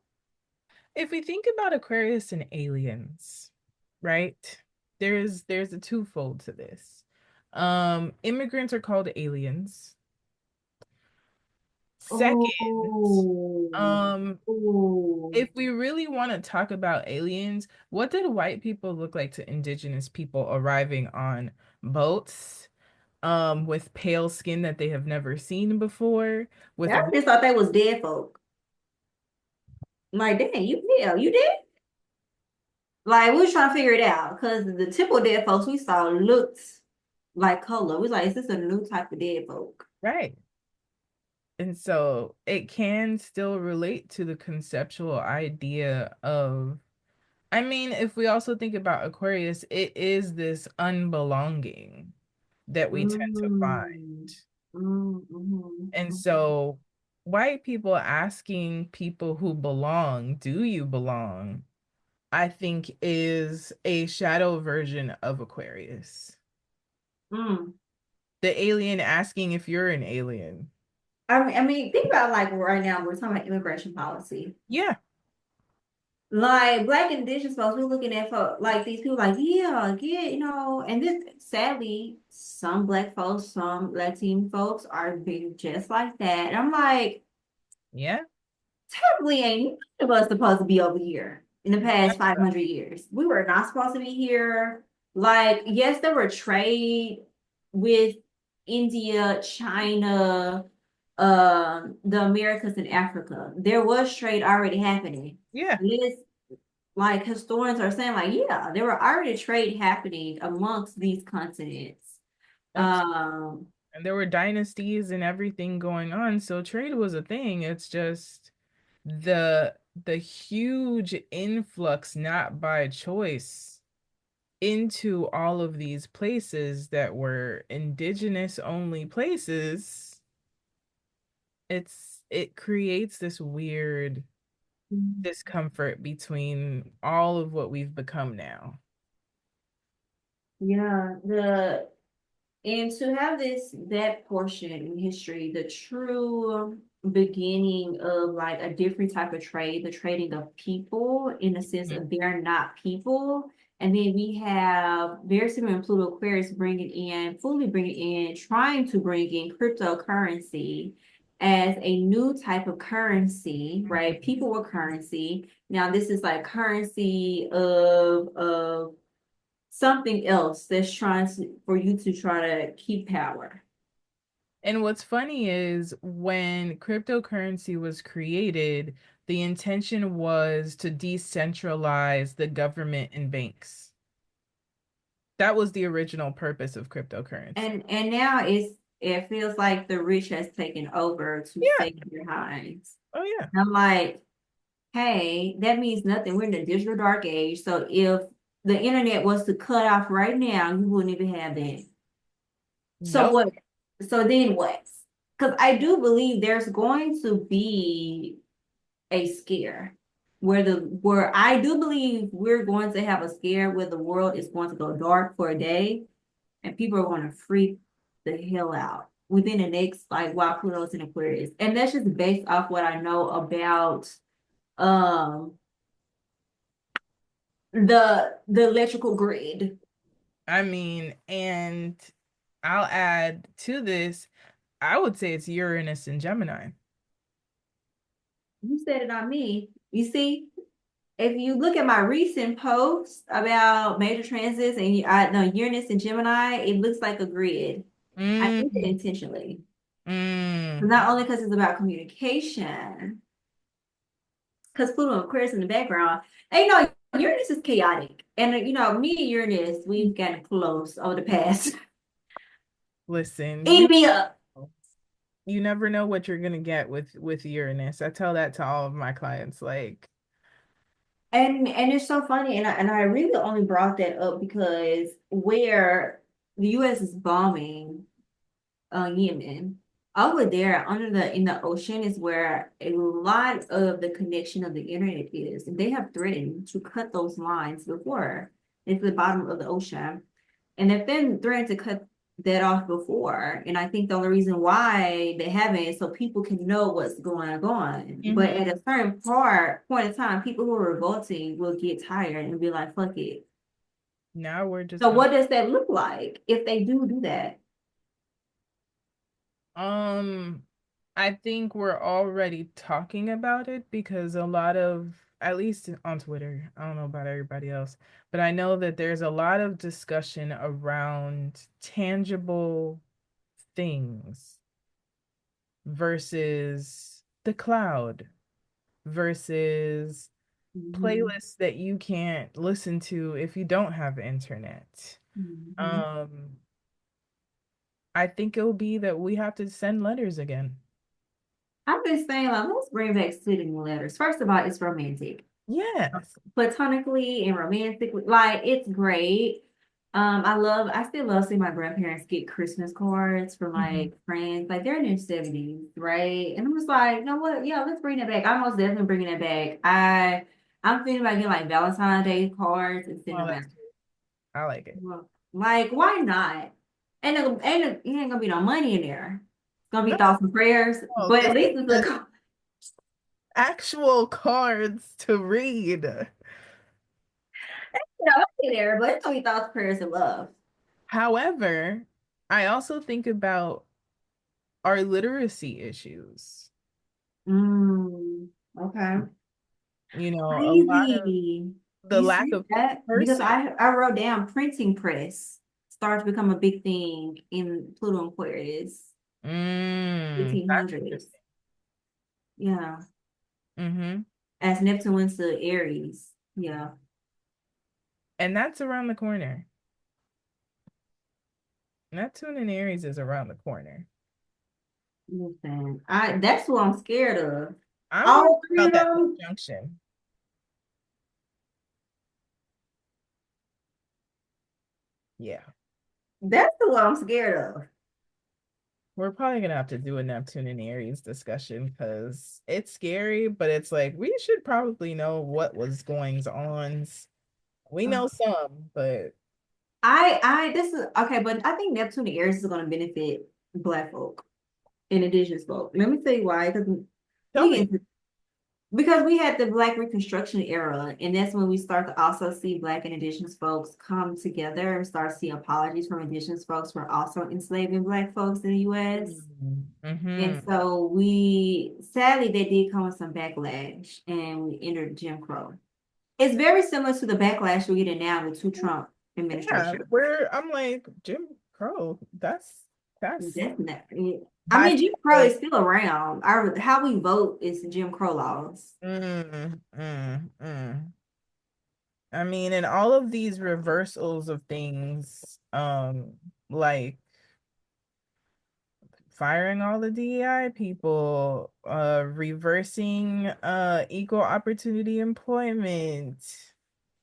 if we think about Aquarius and aliens, right? There's a twofold to this. Immigrants are called aliens. Second, Oh, um, oh. if we really want to talk about aliens, what did white people look like to indigenous people arriving on boats, with pale skin that they have never seen before, with I just thought they was dead folk. Like, dang, you dead? Like, we was trying to figure it out because the typical dead folks we saw looked like color. We was like, is this a new type of dead folk? right. And so it can still relate to the conceptual idea of, I mean, if we also think about Aquarius, it is this unbelonging that we tend to find. Mm, And mm. so white people asking people who belong, do you belong? I think is a shadow version of Aquarius. Mm. The alien asking if you're an alien. I mean, think about like right now we're talking about immigration policy. Yeah, Like black and indigenous folks, we're looking at like these people like, yeah, and this sadly, some black folks, some Latin folks are being just like that. And I'm like, yeah. technically ain't none of us supposed to be over here in the past 500 years. We were not supposed to be here. Like, yes, there were trade with India, China, the Americas and Africa. There was trade already happening. Yeah. Let's like historians are saying, like, yeah, there were already trade happening amongst these continents. Absolutely. Um, And there were dynasties and everything going on, so trade was a thing. It's just the the huge influx, not by choice, into all of these places that were indigenous only places. It creates this weird discomfort between all of what we've become now. yeah, the And to have that portion in history, the true beginning of like a different type of trade, the trading of people in the sense Mhm. of they're not people. And then we have very similar in Pluto Aquarius fully bringing in, trying to bring in cryptocurrency as a new type of currency, right? People were currency. Now this is like currency of something else that's for you to try to keep power. And what's funny is when cryptocurrency was created, the intention was to decentralize the government and banks. That was the original purpose of cryptocurrency. And now it feels like the rich has taken over to Yeah. save their hinds. Oh yeah. I'm like, hey, that means nothing. We're in the digital dark age. So if the internet was to cut off right now, you wouldn't even have that. So Nope. what? So then what? Because I do believe there's going to be a scare where I do believe we're going to have a scare where the world is going to go dark for a day and people are going to freak the hell out within the next like while Pluto's in Aquarius. And that's just based off what I know about um the electrical grid. I mean, and I'll add to this, I would say it's Uranus and Gemini. You said it on me. You see, if you look at my recent posts about major transits and I know Uranus and Gemini, it looks like a grid. I did it Mm, intentionally. mm. Not only because it's about communication, because Pluto and Aquarius in the background. And Uranus is chaotic. And me and Uranus, we've gotten close over the past. Listen, Eat me up. you never know what you're gonna get with Uranus. I tell that to all of my clients. Like, And it's so funny, and I really only brought that up because where the U.S. is bombing Yemen, over there under the in the ocean is where a lot of the connection of the internet is, and they have threatened to cut those lines before into the bottom of the ocean, and they've been threatened to cut that off before. And I think the only reason why they haven't is so people can know what's going on. But mhm. at a certain point in time, people who are revolting will get tired and be like, fuck it. Now we're just So gonna what does that look like if they do that? um I think we're already talking about it because a lot of, at least on Twitter, I don't know about everybody else, but I know that there's a lot of discussion around tangible things versus the cloud versus Mhm. playlists that you can't listen to if you don't have internet. Mhm. Um, I think it'll be that we have to send letters again. I'm just saying, like, let's bring back sitting letters. First of all, it's romantic. Yes. Platonically and romantically, like it's great. I still love seeing my grandparents get Christmas cards from Mhm. like friends, like they're in their 70s, right? And I'm just like, you know what? Yeah, let's bring that back. I'm most definitely bringing that back. I'm thinking about getting like Valentine's Day cards and sending Oh, them that's out. cute. I like it. Well, like, why not? And it ain't gonna be no money in there. It's gonna be No, thoughts and prayers, no, but this at least it's is a actual cards to read. I'll be there, but it's gonna be thoughts, prayers, and love. However, I also think about our literacy issues. Okay. A lot of Crazy. the You lack see of that? Because person. I wrote down printing press starts to become a big thing in Pluto Aquarius, That's 1800s. interesting. Yeah. Hmm. As Neptune went to Aries. Yeah. And that's around the corner. Neptune and Aries is around the corner. Listen, that's what I'm scared of. I'm worried All three about of that them, conjunction. Yeah. that's the one I'm scared of. We're probably gonna have to do a Neptune and Aries discussion because it's scary, but it's like we should probably know what was going on. We know some, but This is okay, but I think Neptune and Aries is going to benefit Black folk and Indigenous folk. Let me tell you why, because tell we me. get because we had the Black Reconstruction era, and that's when we start to also see Black and Indigenous folks come together and start seeing apologies from Indigenous folks for also enslaving Black folks in the U.S. And Mm-hmm. so we sadly they did come with some backlash, and we entered Jim Crow. It's very similar to the backlash we're getting now with two Trump Yeah, administration. where I'm like Jim Crow. That's Definitely. I by mean, Jim Crow the is still around. How we vote is Jim Crow laws. mm, mm, mm. I mean, and all of these reversals of things, like firing all the DEI people, reversing equal opportunity employment.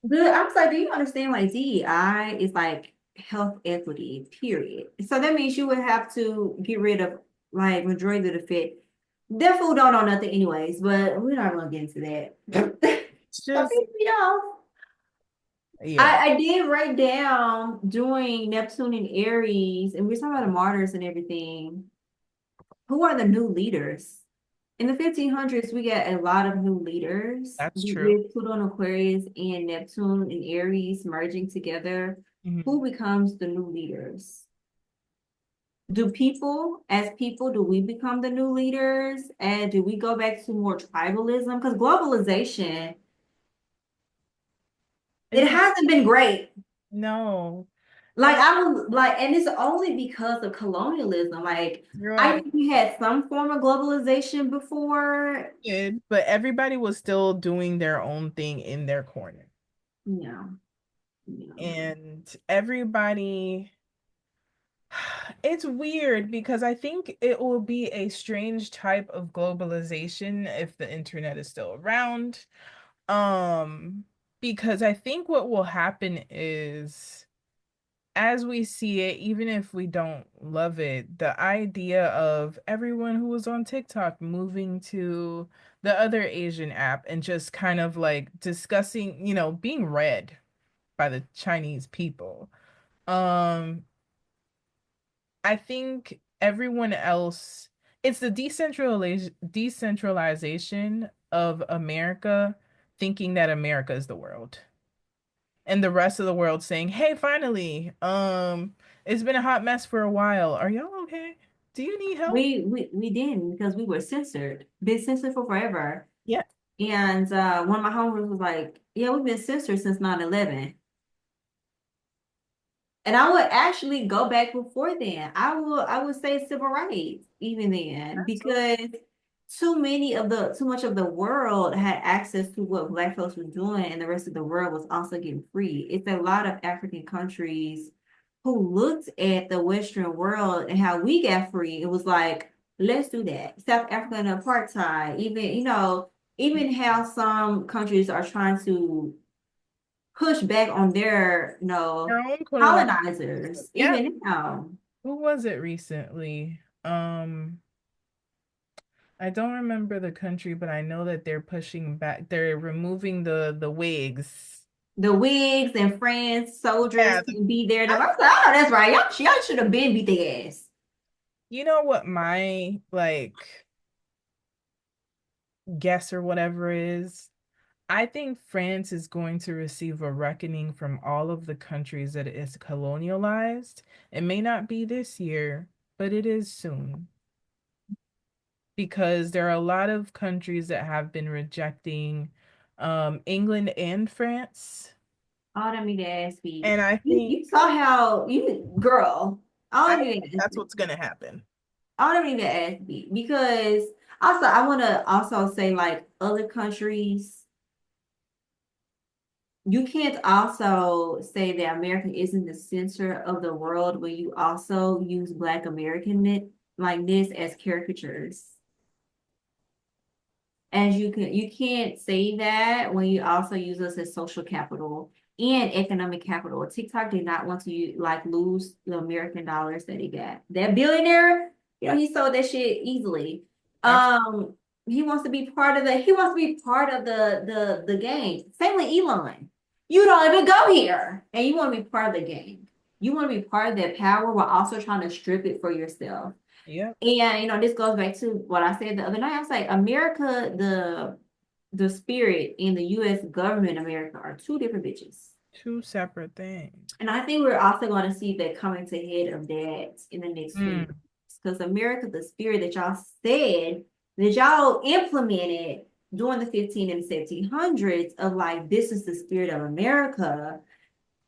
Good. I was like, do you understand? Like DEI is like health equity, period. So that means you would have to get rid of like majority of the fit. Their food don't know nothing anyways, but we're not gonna get into that. It's That just, pissed me off. yeah. I did write down during Neptune and Aries, and we're talking about the martyrs and everything. Who are the new leaders? In the 1500s, we got a lot of new leaders That's true. with Pluto and Aquarius and Neptune and Aries merging together. Mhm. Who becomes the new leaders? Do people, as people, do we become the new leaders? And do we go back to more tribalism? Because globalization, it It's hasn't been great. no, Like I would like, and it's only because of colonialism. Like you're I right. think we had some form of globalization before. Good, but everybody was still doing their own thing in their corner. No, no. And everybody, it's weird because I think it will be a strange type of globalization if the internet is still around. Um, because I think what will happen is as we see it, even if we don't love it, the idea of everyone who was on TikTok moving to the other Asian app and just kind of like discussing, being read by the Chinese people. Um, I think everyone else, it's the decentralization of America thinking that America is the world. And the rest of the world saying, "Hey, finally, it's been a hot mess for a while. Are y'all okay? Do you need help?" We didn't because we were censored, been censored for forever. Yeah. And one of my homies was like, "Yeah, we've been censored since 9/11." And I would actually go back before then. I would say civil rights even then Absolutely. because too much of the world had access to what Black folks were doing, and the rest of the world was also getting free. It's a lot of African countries who looked at the Western world and how we got free. It was like, let's do that. South Africa and apartheid, even how some countries are trying to push back on their, Their own colonizers. colonizers, Yeah. even now. Who was it recently? I don't remember the country, but I know that they're pushing back. They're removing the wigs. The wigs and France soldiers Yeah. can be there. I I, was like, oh, that's right. Y'all should have been beat their ass. you know what my like guess or whatever is? I think France is going to receive a reckoning from all of the countries that it is colonialized. It may not be this year, but it is soon. Because there are a lot of countries that have been rejecting England and France. Oh, that mean the ass beat. And I think You saw how you girl. I I don't think even ass that's beat. what's gonna happen. I don't even ass beat because also I want to also say like other countries. You can't also say that America isn't the center of the world when you also use Black American like this as caricatures. As you can't say that when you also use us as social capital and economic capital. TikTok did not want to like lose the American dollars that he got. That billionaire, he sold that shit easily. Absolutely. Um, he wants to be part of the game. Same with Elon. You don't even go here, and you want to be part of the game. You want to be part of that power while also trying to strip it for yourself. Yep. And this goes back to what I said the other night. I was like, America, the spirit and the US government, America are two different bitches. Two separate things. And I think we're also going to see that coming to head of that in the next few years. Mm. Because America, the spirit that y'all said, that y'all implemented during the 15 and 1700s of like, this is the spirit of America.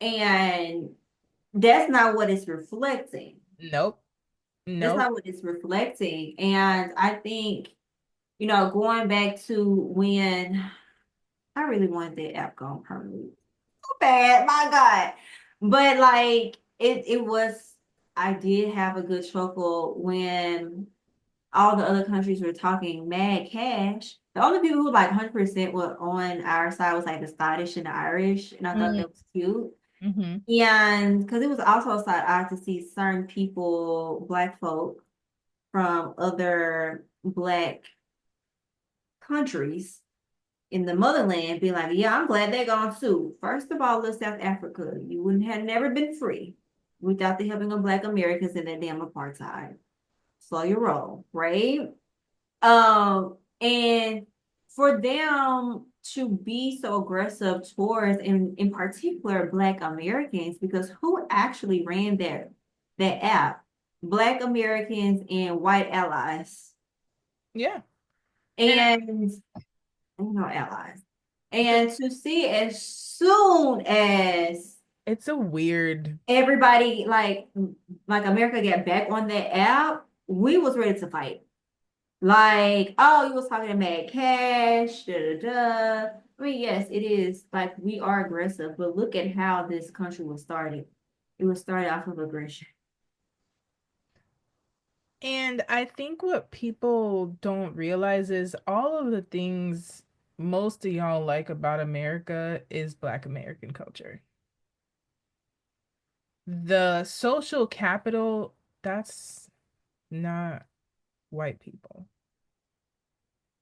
And that's not what it's reflecting. Nope. That's Nope. not what it's reflecting. And I think going back to when I really wanted that app gone permanently. bad, my God. But like it was I did have a good chuckle when all the other countries were talking mad cash. The only people who like 100% were on our side was like the Scottish and the Irish, and I thought that was cute. Mm-hmm. And because it was also a side eye to see certain people, black folk from other black countries in the motherland be like, yeah, I'm glad they're gone too. First of all, look, South Africa, you wouldn't have never been free without the helping of Black Americans and that damn apartheid. Slow your roll, right? And for them to be so aggressive towards, in particular, Black Americans, because who actually ran that app? Black Americans and white allies, Yeah. And and allies. And to see as soon as it's a weird, everybody like America get back on that app, we was ready to fight. Like, oh, you was talking to Mad Cash, da da da. I mean, yes, it is like we are aggressive, but look at how this country was started. It was started off of aggression. and I think what people don't realize is all of the things most of y'all like about America is Black American culture. The social capital, that's not white people.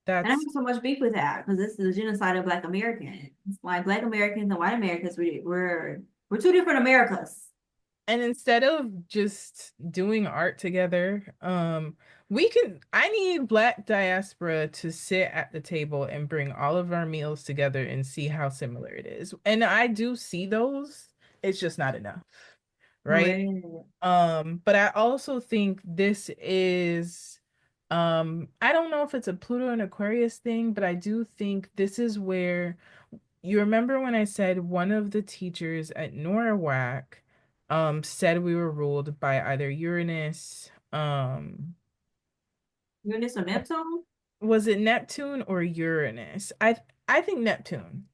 And I have That's so much beef with that because this is a genocide of Black Americans. Like Black Americans and white Americans, we're two different Americas. and instead of just doing art together, we can I need Black diaspora to sit at the table and bring all of our meals together and see how similar it is. And I do see those. It's just not enough, right? Right. But I also think this is I don't know if it's a Pluto and Aquarius thing, but I do think this is where you remember when I said one of the teachers at Norwalk said we were ruled by either Uranus, Uranus or Neptune? was it Neptune or Uranus? I think Neptune.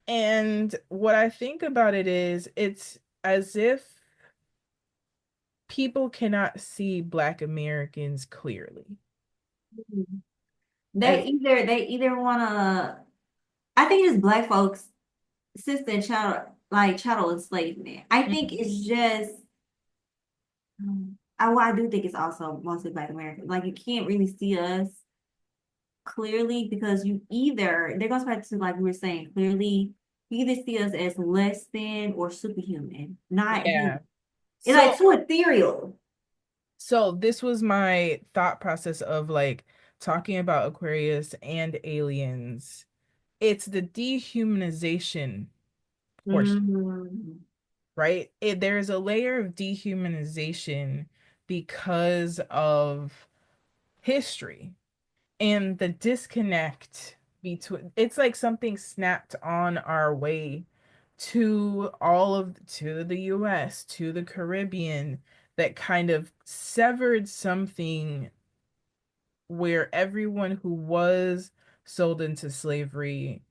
And what I think about it is it's as if people cannot see Black Americans clearly. They As either wanna I think it's black folks sister chattel enslavement. I think Mhm. it's just I do think it's also mostly Black American. Like you can't really see us clearly because you either that goes back to like we were saying clearly you either see us as less than or superhuman, not Yeah. human. It's like So too ethereal. so this was my thought process of like talking about Aquarius and aliens. It's the dehumanization portion, Mm. right? There's a layer of dehumanization because of history and the disconnect between it's like something snapped on our way to the US, to the Caribbean that kind of severed something where everyone who was sold into slavery,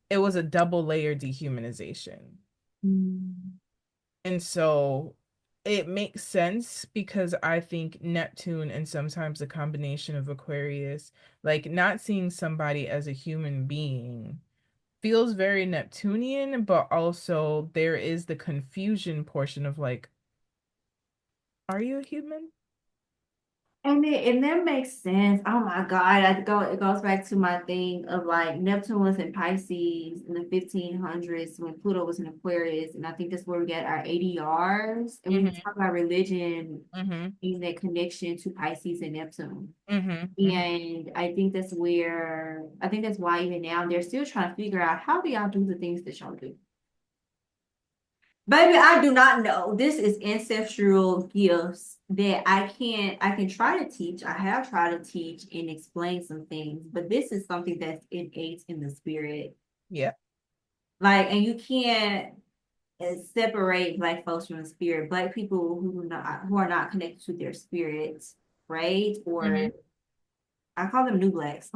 it was a double layer dehumanization. Mm. And so it makes sense because I think Neptune and sometimes a combination of Aquarius, like not seeing somebody as a human being, feels very Neptunian, but also there is the confusion portion of like, are you a human? And that makes sense. Oh my God. It goes back to my thing of like Neptune was in Pisces in the 1500s when Pluto was in Aquarius. And I think that's where we get our ADRs. And we can Mm-hmm. talk about religion Mm-hmm. in that connection to Pisces and Neptune. Mm-hmm. Mm-hmm. And I think that's why even now they're still trying to figure out how do y'all do the things that y'all do. Baby, I do not know. This is ancestral gifts that I can try to teach. I have tried to teach and explain some things, but this is something that's innate in the spirit. Yeah. Like, and you can't separate black folks from the spirit. Black people who are not connected to their spirits, right? Mm-hmm. Or I call them new blacks.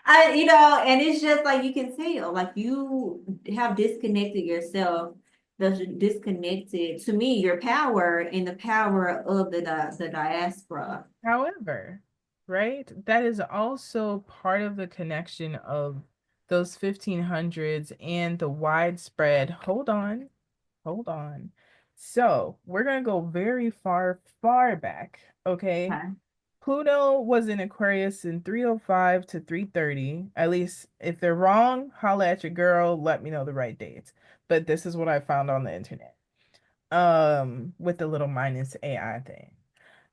And it's just like you can tell, like you have disconnected yourself, disconnected to me your power and the power of the diaspora. However, right, that is also part of the connection of those 1500s and the widespread. Hold on. So we're going to go very far, far back. Okay. Okay. Pluto was in Aquarius in 305 to 330. At least if they're wrong, holla at your girl, let me know the right dates. But this is what I found on the internet. With the little minus AI thing.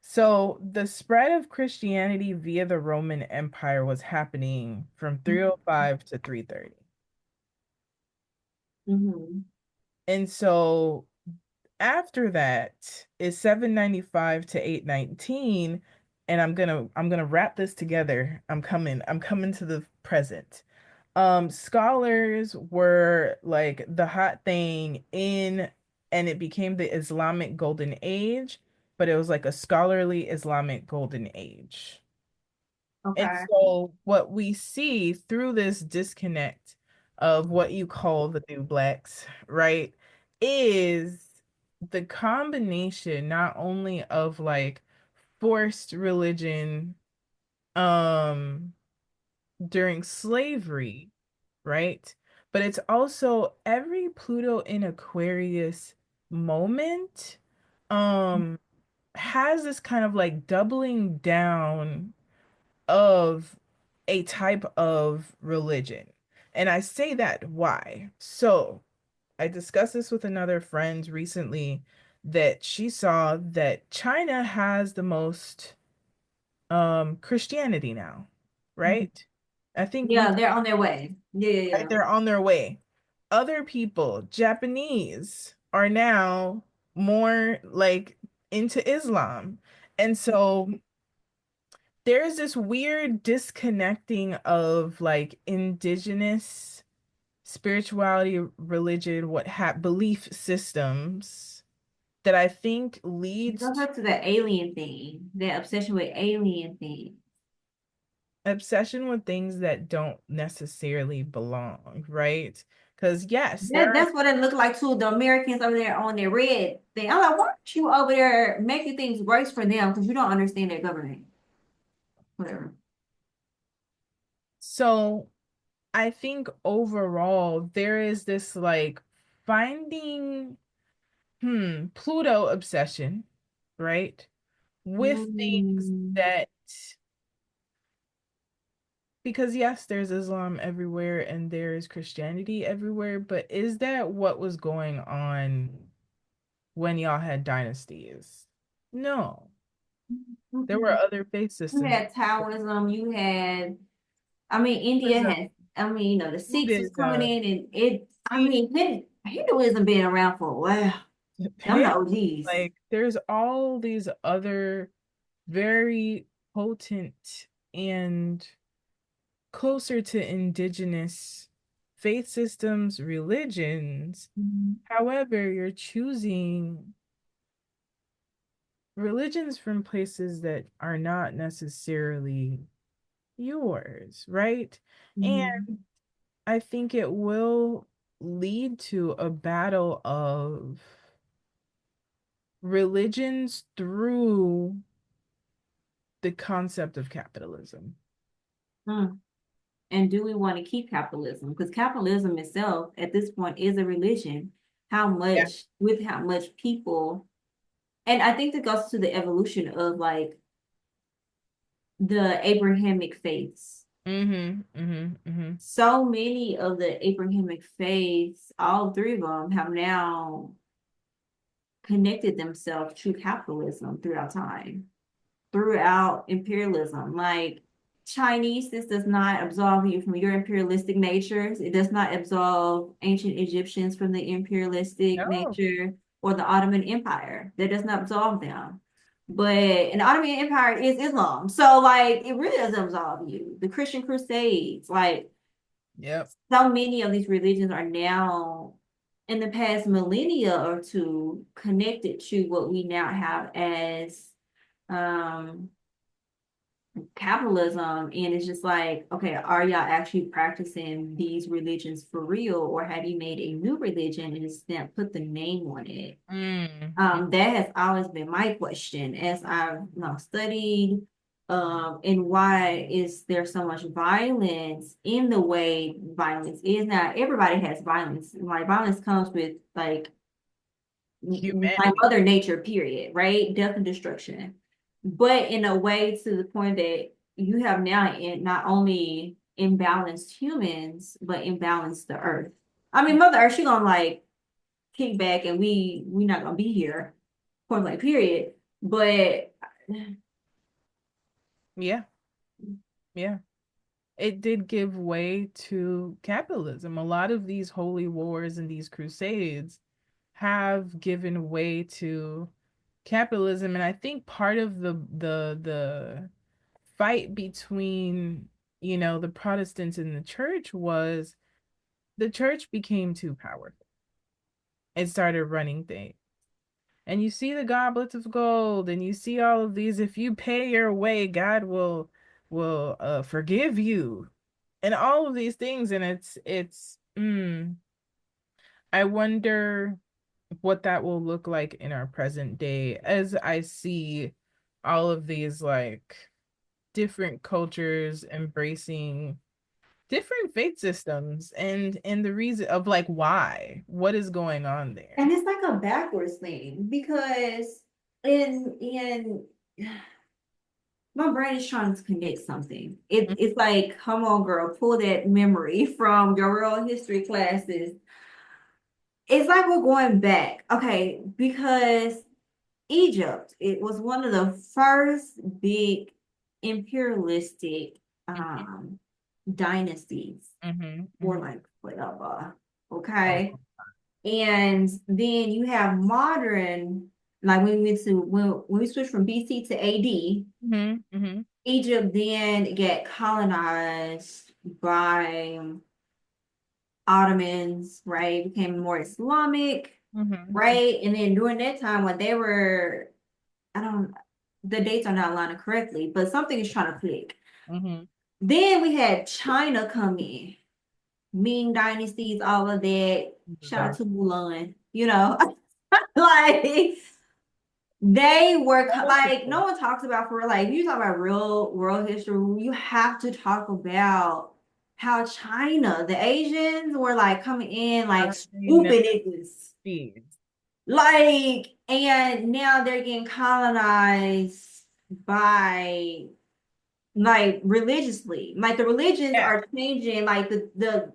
So the spread of Christianity via the Roman Empire was happening from 305 to 330. Mm-hmm. And so after that is 795 to 819, and I'm gonna wrap this together. I'm coming to the present. Scholars were like the hot thing in, and it became the Islamic Golden Age, but it was like a scholarly Islamic Golden Age. And Okay. so what we see through this disconnect of what you call the new blacks, right, is the combination not only of like forced religion um during slavery, right? But it's also every Pluto in Aquarius moment um has this kind of like doubling down of a type of religion. And I say that why? So I discussed this with another friend recently that she saw that China has the most Christianity now, right? I think we Yeah, they're on their way. Yeah, yeah, right, yeah. they're on their way. Other people, Japanese, are now more like into Islam. And so there's this weird disconnecting of like indigenous spirituality, religion, belief systems that I think It leads goes to up to the alien thing, the obsession with alien thing. obsession with things that don't necessarily belong, right? Because yes, there are That's what it looked like too. The Americans over there on their red thing. I'm like, why aren't you over there making things worse for them? Because you don't understand their government. Whatever. so I think overall there is this like finding Pluto obsession, right? With things Mm, that because yes, there's Islam everywhere and there is Christianity everywhere, but is that what was going on when y'all had dynasties? No. There were mm-mm. other faith You systems. had Taoism. India Buddhism, has. The Sikhs was coming Buddhism, in, and it. see, Hinduism been around for a while. I'm the OGs. like there's all these other very potent and closer to indigenous faith systems, religions. However, you're choosing religions from places that are not necessarily yours, right? Mhm. And I think it will lead to a battle of religions through the concept of capitalism. Mm. And do we want to keep capitalism? Because capitalism itself, at this point, is a religion. Yeah. How much people, and I think that goes to the evolution of like the Abrahamic faiths. Mm-hmm. Mm-hmm. Mm-hmm. So many of the Abrahamic faiths, all three of them, have now connected themselves to capitalism throughout time, throughout imperialism. Like Chinese, this does not absolve you from your imperialistic natures. It does not absolve ancient Egyptians from the imperialistic No. nature or the Ottoman Empire. That does not absolve them. But an Ottoman Empire is Islam. So like it really doesn't absolve you. The Christian Crusades, like Yep. so many of these religions are now in the past millennia or two connected to what we now have as um capitalism, and it's just like, okay, are y'all actually practicing these religions for real, or have you made a new religion and just then put the name on it? Mm. That has always been my question as I've studied, and why is there so much violence in the way violence is now? Everybody has violence. Like violence comes with like my Humanity. mother nature, period, right? Death and destruction. But in a way to the point that you have now in not only imbalanced humans, but imbalanced the earth. I mean, Mother Earth, she gonna like kick back and we not gonna be here, point blank, period. But Yeah, yeah. It did give way to capitalism. A lot of these holy wars and these crusades have given way to capitalism. And I think part of the fight between, the Protestants and the church was the church became too powerful and started running things. And you see the goblets of gold, and you see all of these. If you pay your way, God will forgive you, and all of these things. And I wonder what that will look like in our present day as I see all of these like different cultures embracing different faith systems and the reason of like why, what is going on and there. it's like a backwards thing because in my brain is trying to connect something. It's like, come on, girl, pull that memory from your real history classes. It's like we're going back, okay, because Egypt, it was one of the first big imperialistic dynasties Mm-hmm, or mm-hmm, like whatever. Okay. And then you have modern, like when we switch from BC to AD, mm-hmm, mm-hmm, Egypt then get colonized by Ottomans, right? Became more Islamic, mm-hmm, right? And then during that time when they were, I don't, the dates are not lining correctly, but something is trying to click. mm-hmm. Then we had China come in, Ming dynasties, all of that. Shout out to Mulan, like they were like no one talks about for real. Like if you talk about real world history, you have to talk about how China, the Asians were like coming in like swooping niggas. Speeds. Like, and now they're getting colonized by like religiously. Like the religions Yeah, are changing, like the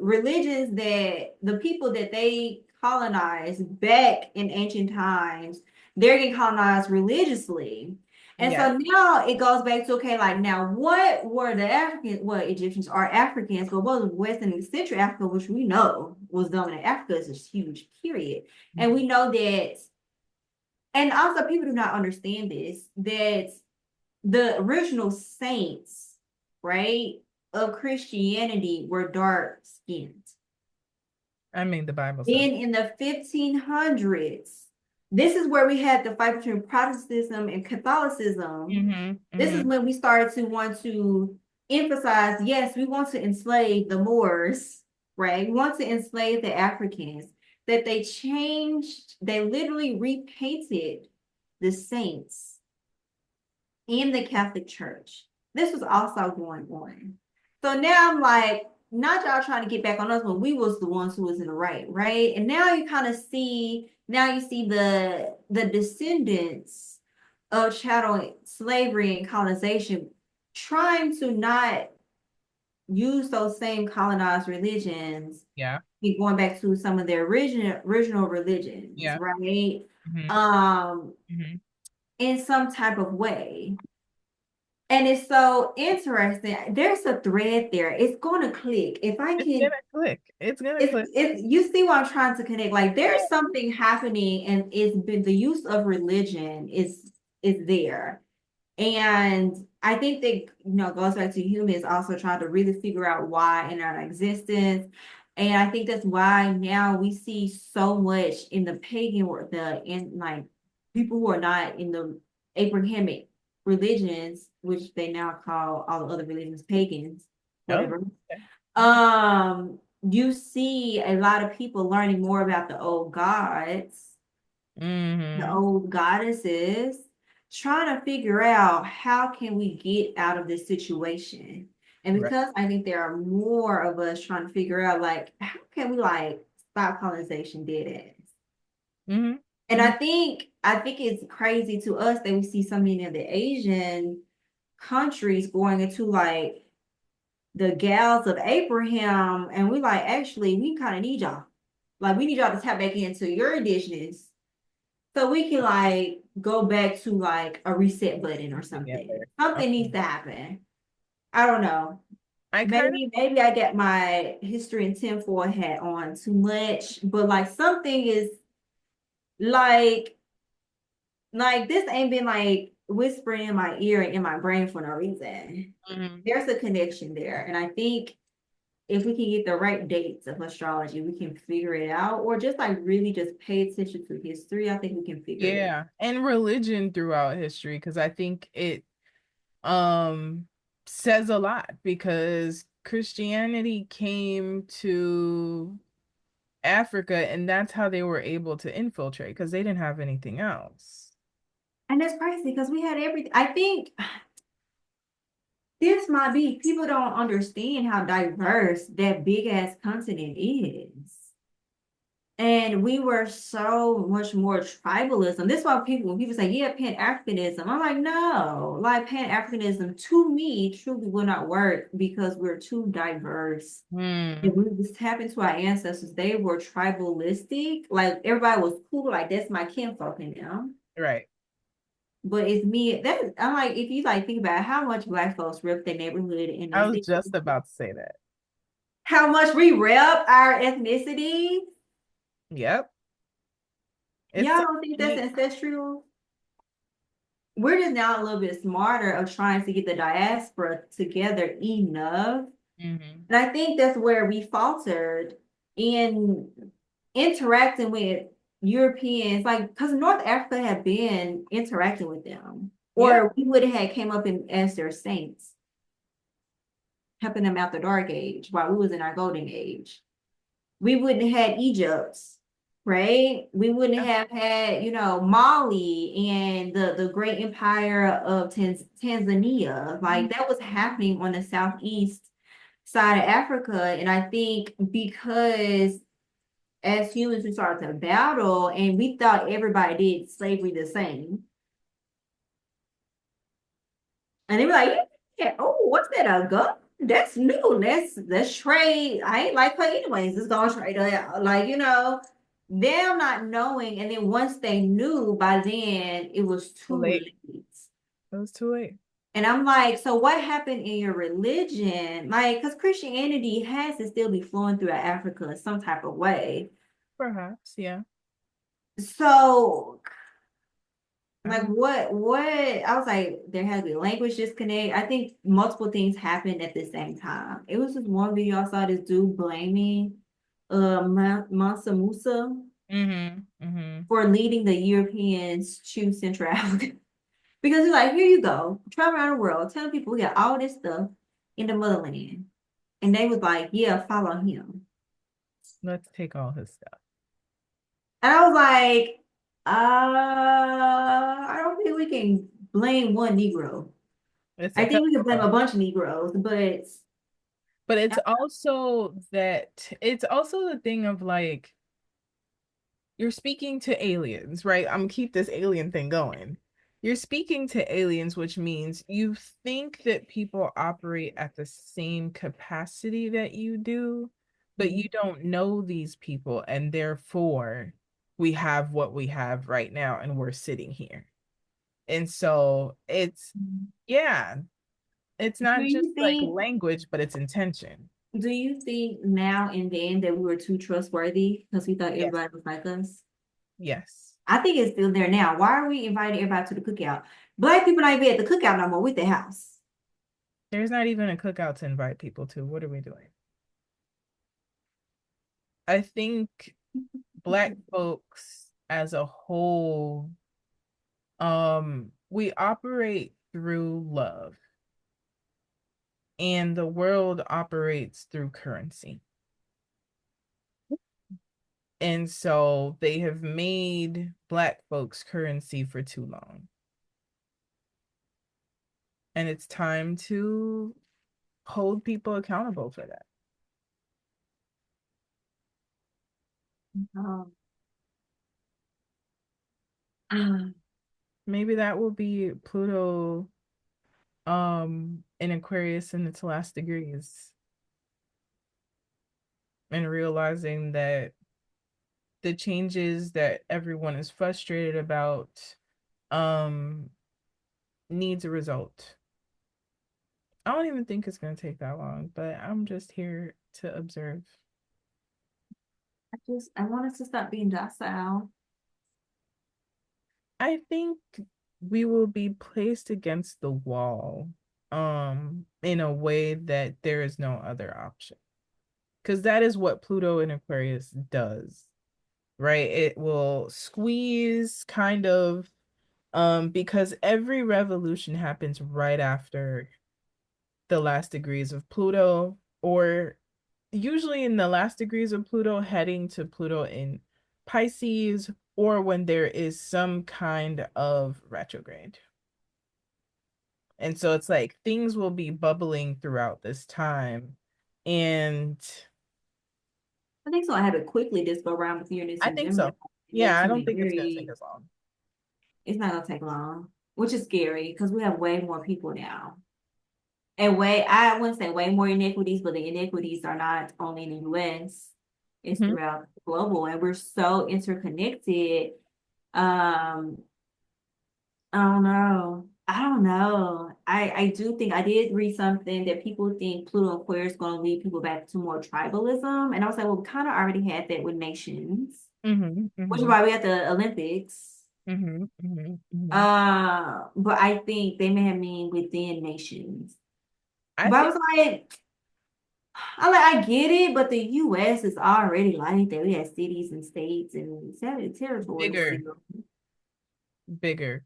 religions that the people that they colonized back in ancient times, they're getting colonized religiously. And yeah. so now it goes back to okay, like now what were the Africans, what Egyptians are Africans, but what was Western and Central Africa, which we know was dominant Africa is a huge period. And we know that, and also people do not understand this, that the original saints, right, of Christianity were dark skinned. I mean, the Bible says. Then in the 1500s, this is where we had the fight between Protestantism and Catholicism. Mm-hmm, This mm-hmm. is when we started to want to emphasize, yes, we want to enslave the Moors, right? We want to enslave the Africans. That they changed, they literally repainted the saints in the Catholic Church. This was also going on. So now I'm like, not y'all trying to get back on us when we was the ones who was in the right, right? And now you kind of see, now you see the descendants of chattel slavery and colonization trying to not use those same colonized religions, Yeah, be going back to some of their original religions, yeah. right? Mm-hmm, Um, mm-hmm. in some type of way. And it's so interesting. There's a thread there. It's going to click. If I It's gonna can, click. It's gonna click. it's you see what I'm trying to connect. Like there's something happening, and it's been the use of religion is there. And I think that goes back to humans also trying to really figure out why in our existence. And I think that's why now we see so much in the pagan world, the in like people who are not in the Abrahamic religions, which they now call all the other religions pagans, Oh, whatever. okay. You see a lot of people learning more about the old gods, the Mm-hmm. old goddesses, trying to figure out how can we get out of this situation. And Right. because I think there are more of us trying to figure out like how can we like stop colonization dead ends. Mm-hmm. And Mm-hmm. I think it's crazy to us that we see so many of the Asian countries going into like the gals of Abraham, and we like actually we kind of need y'all. Like we need y'all to tap back into your indigenous so we can like go back to like a reset button or something. Together. Something needs Okay. to happen. I don't know. I kind Maybe I get my history and tinfoil hat on too much, but like something is like this ain't been like whispering in my ear and in my brain for no reason. of. Mhm. There's a connection there. And I think if we can get the right dates of astrology, we can figure it out, or just like really just pay attention to history. I think we can figure it out. Yeah, and religion throughout history, because I think it um says a lot because Christianity came to Africa and that's how they were able to infiltrate because they didn't have anything else. And that's crazy because we had everything. I think this might be people don't understand how diverse that big ass continent is. And we were so much more tribalism. This is why people, when people say, yeah, Pan-Africanism, I'm like, no, like Pan-Africanism to me truly will not work because we're too diverse. If Hmm. we just tap into our ancestors, they were tribalistic. Like everybody was cool, like that's my kinfolk in them. Right. But it's me that I'm like, if you like think about how much black folks rep their neighborhood and I was ethnicity, just about to say that. how much we rep our ethnicity. Yep. It's Y'all so don't think that's neat. ancestral? We're just now a little bit smarter of trying to get the diaspora together enough. Hmm. And I think that's where we faltered in interacting with Europeans, like because North Africa had been interacting with them, Yep. or we would have had came up in, as their saints, helping them out the dark age while we was in our golden age. We wouldn't have had Egypt, right? We wouldn't Yeah. have had, Mali and the great empire of Tanzania. Like that was happening on the southeast side of Africa. And I think because as humans, we started to battle and we thought everybody did slavery the same. And they were like, yeah, oh, what's that? A gun? That's new. Let's trade. I ain't like her anyways. Let's go trade her out. Like, them not knowing. And then once they knew, by then it was Too too late. late. It was too late. And I'm like, so what happened in your religion? Like, because Christianity has to still be flowing through Africa in some type of way. Perhaps. Yeah. So I like don't. what I was like, there has to be a language disconnect. I think multiple things happened at the same time. It was just one video I saw this dude blaming Mansa Musa Mm-hmm. Mm-hmm. for leading the Europeans to Central Africa. Because he's like, here you go, travel around the world, telling people we got all this stuff in the motherland. And they was like, yeah, follow him. Let's take all his stuff. And I was like, I don't think we can blame one Negro. It's a I think we can blame couple. a bunch of Negroes, but But it's also the thing of like you're speaking to aliens, right? I'm gonna keep this alien thing going. You're speaking to aliens, which means you think that people operate at the same capacity that you do, but you don't know these people, and therefore we have what we have right now, and we're sitting here. And so yeah, it's do not just you like think language, but it's intention. do you think now and then that we were too trustworthy because we thought Yes. everybody was like us? Yes. I think it's still there now. Why are we inviting everybody to the cookout? Black people not even at the cookout no more with the house. There's not even a cookout to invite people to. What are we doing? I think Black folks as a whole, we operate through love, and the world operates through currency. And so they have made Black folks currency for too long. And it's time to hold people accountable for that. Um, Maybe that will be Pluto in Aquarius in its last degrees, and realizing that the changes that everyone is frustrated about um needs a result. I don't even think it's going to take that long, but I'm just here to observe. I want us to stop being docile. I think we will be placed against the wall in a way that there is no other option. Because that is what Pluto in Aquarius does, right? It will squeeze kind of because every revolution happens right after the last degrees of Pluto, or usually in the last degrees of Pluto, heading to Pluto in Pisces, or when there is some kind of retrograde. And so it's like things will be bubbling throughout this time. And I think so. I have it quickly just go around with Uranus I and think Gemini. so. And Yeah, I Neptune don't and think it's going to take Aries. as long. It's not gonna take long, which is scary because we have way more people now. And way, I wouldn't say way more inequities, but the inequities are not only in the US, it's Mhm. throughout global, and we're so interconnected. Um, I don't know. I don't know. I do think I did read something that people think Pluto Aquarius is going to lead people back to more tribalism. And I was like, well, we kind of already had that with nations, Mhm. which is Mhm. why we had the Olympics. Mhm. Mhm. Mhm. But I think they may have mean within nations. I But I think was like, I get it, but the US is already like that. We have cities and states and territories bigger, still. bigger,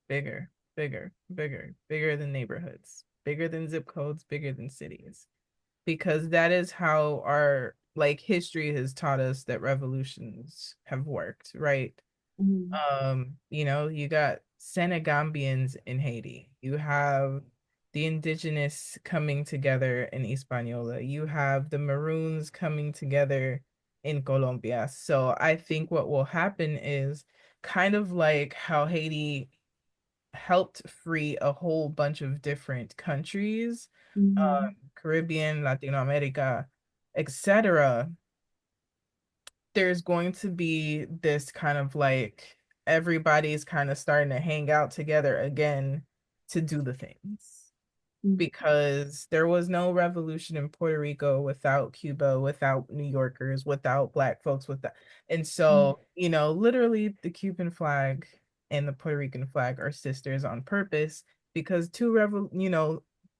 bigger, bigger, bigger, bigger than neighborhoods, bigger than zip codes, bigger than cities. Because that is how our like history has taught us that revolutions have worked, right? Mhm. You got Senegambians in Haiti. You have the indigenous coming together in Hispaniola. You have the Maroons coming together in Colombia. So I think what will happen is kind of like how Haiti helped free a whole bunch of different countries, Mhm. Caribbean, Latin America, etc. There's going to be this kind of like everybody's kind of starting to hang out together again to do the things, Mhm. because there was no revolution in Puerto Rico without Cuba, without New Yorkers, without Black folks, with that. And Mhm. so, literally the Cuban flag and the Puerto Rican flag are sisters on purpose, because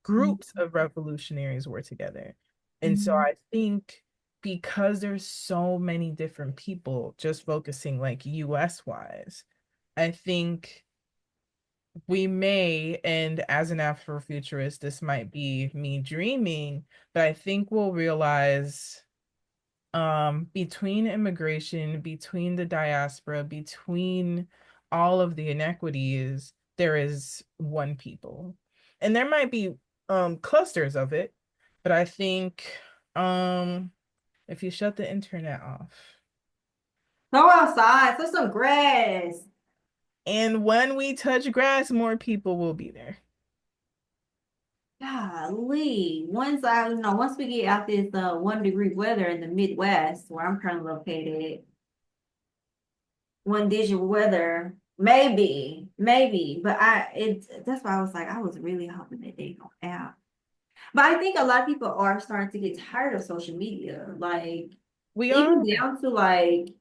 groups of revolutionaries were together. And so Mhm. I think because there's so many different people just focusing like US wise, I think we may, and as an Afrofuturist, this might be me dreaming, but I think we'll realize between immigration, between the diaspora, between all of the inequities, there is one people. And there might be clusters of it, but I think um if you shut the internet off, Go outside, put some grass. and when we touch grass, more people will be there. Golly. Once we get out this 1 degree weather in the Midwest, where I'm currently located, 1 digit weather, maybe. But that's why I was like, I was really hoping that they go out. But I think a lot of people are starting to get tired of social media. Like, We even are. down to like,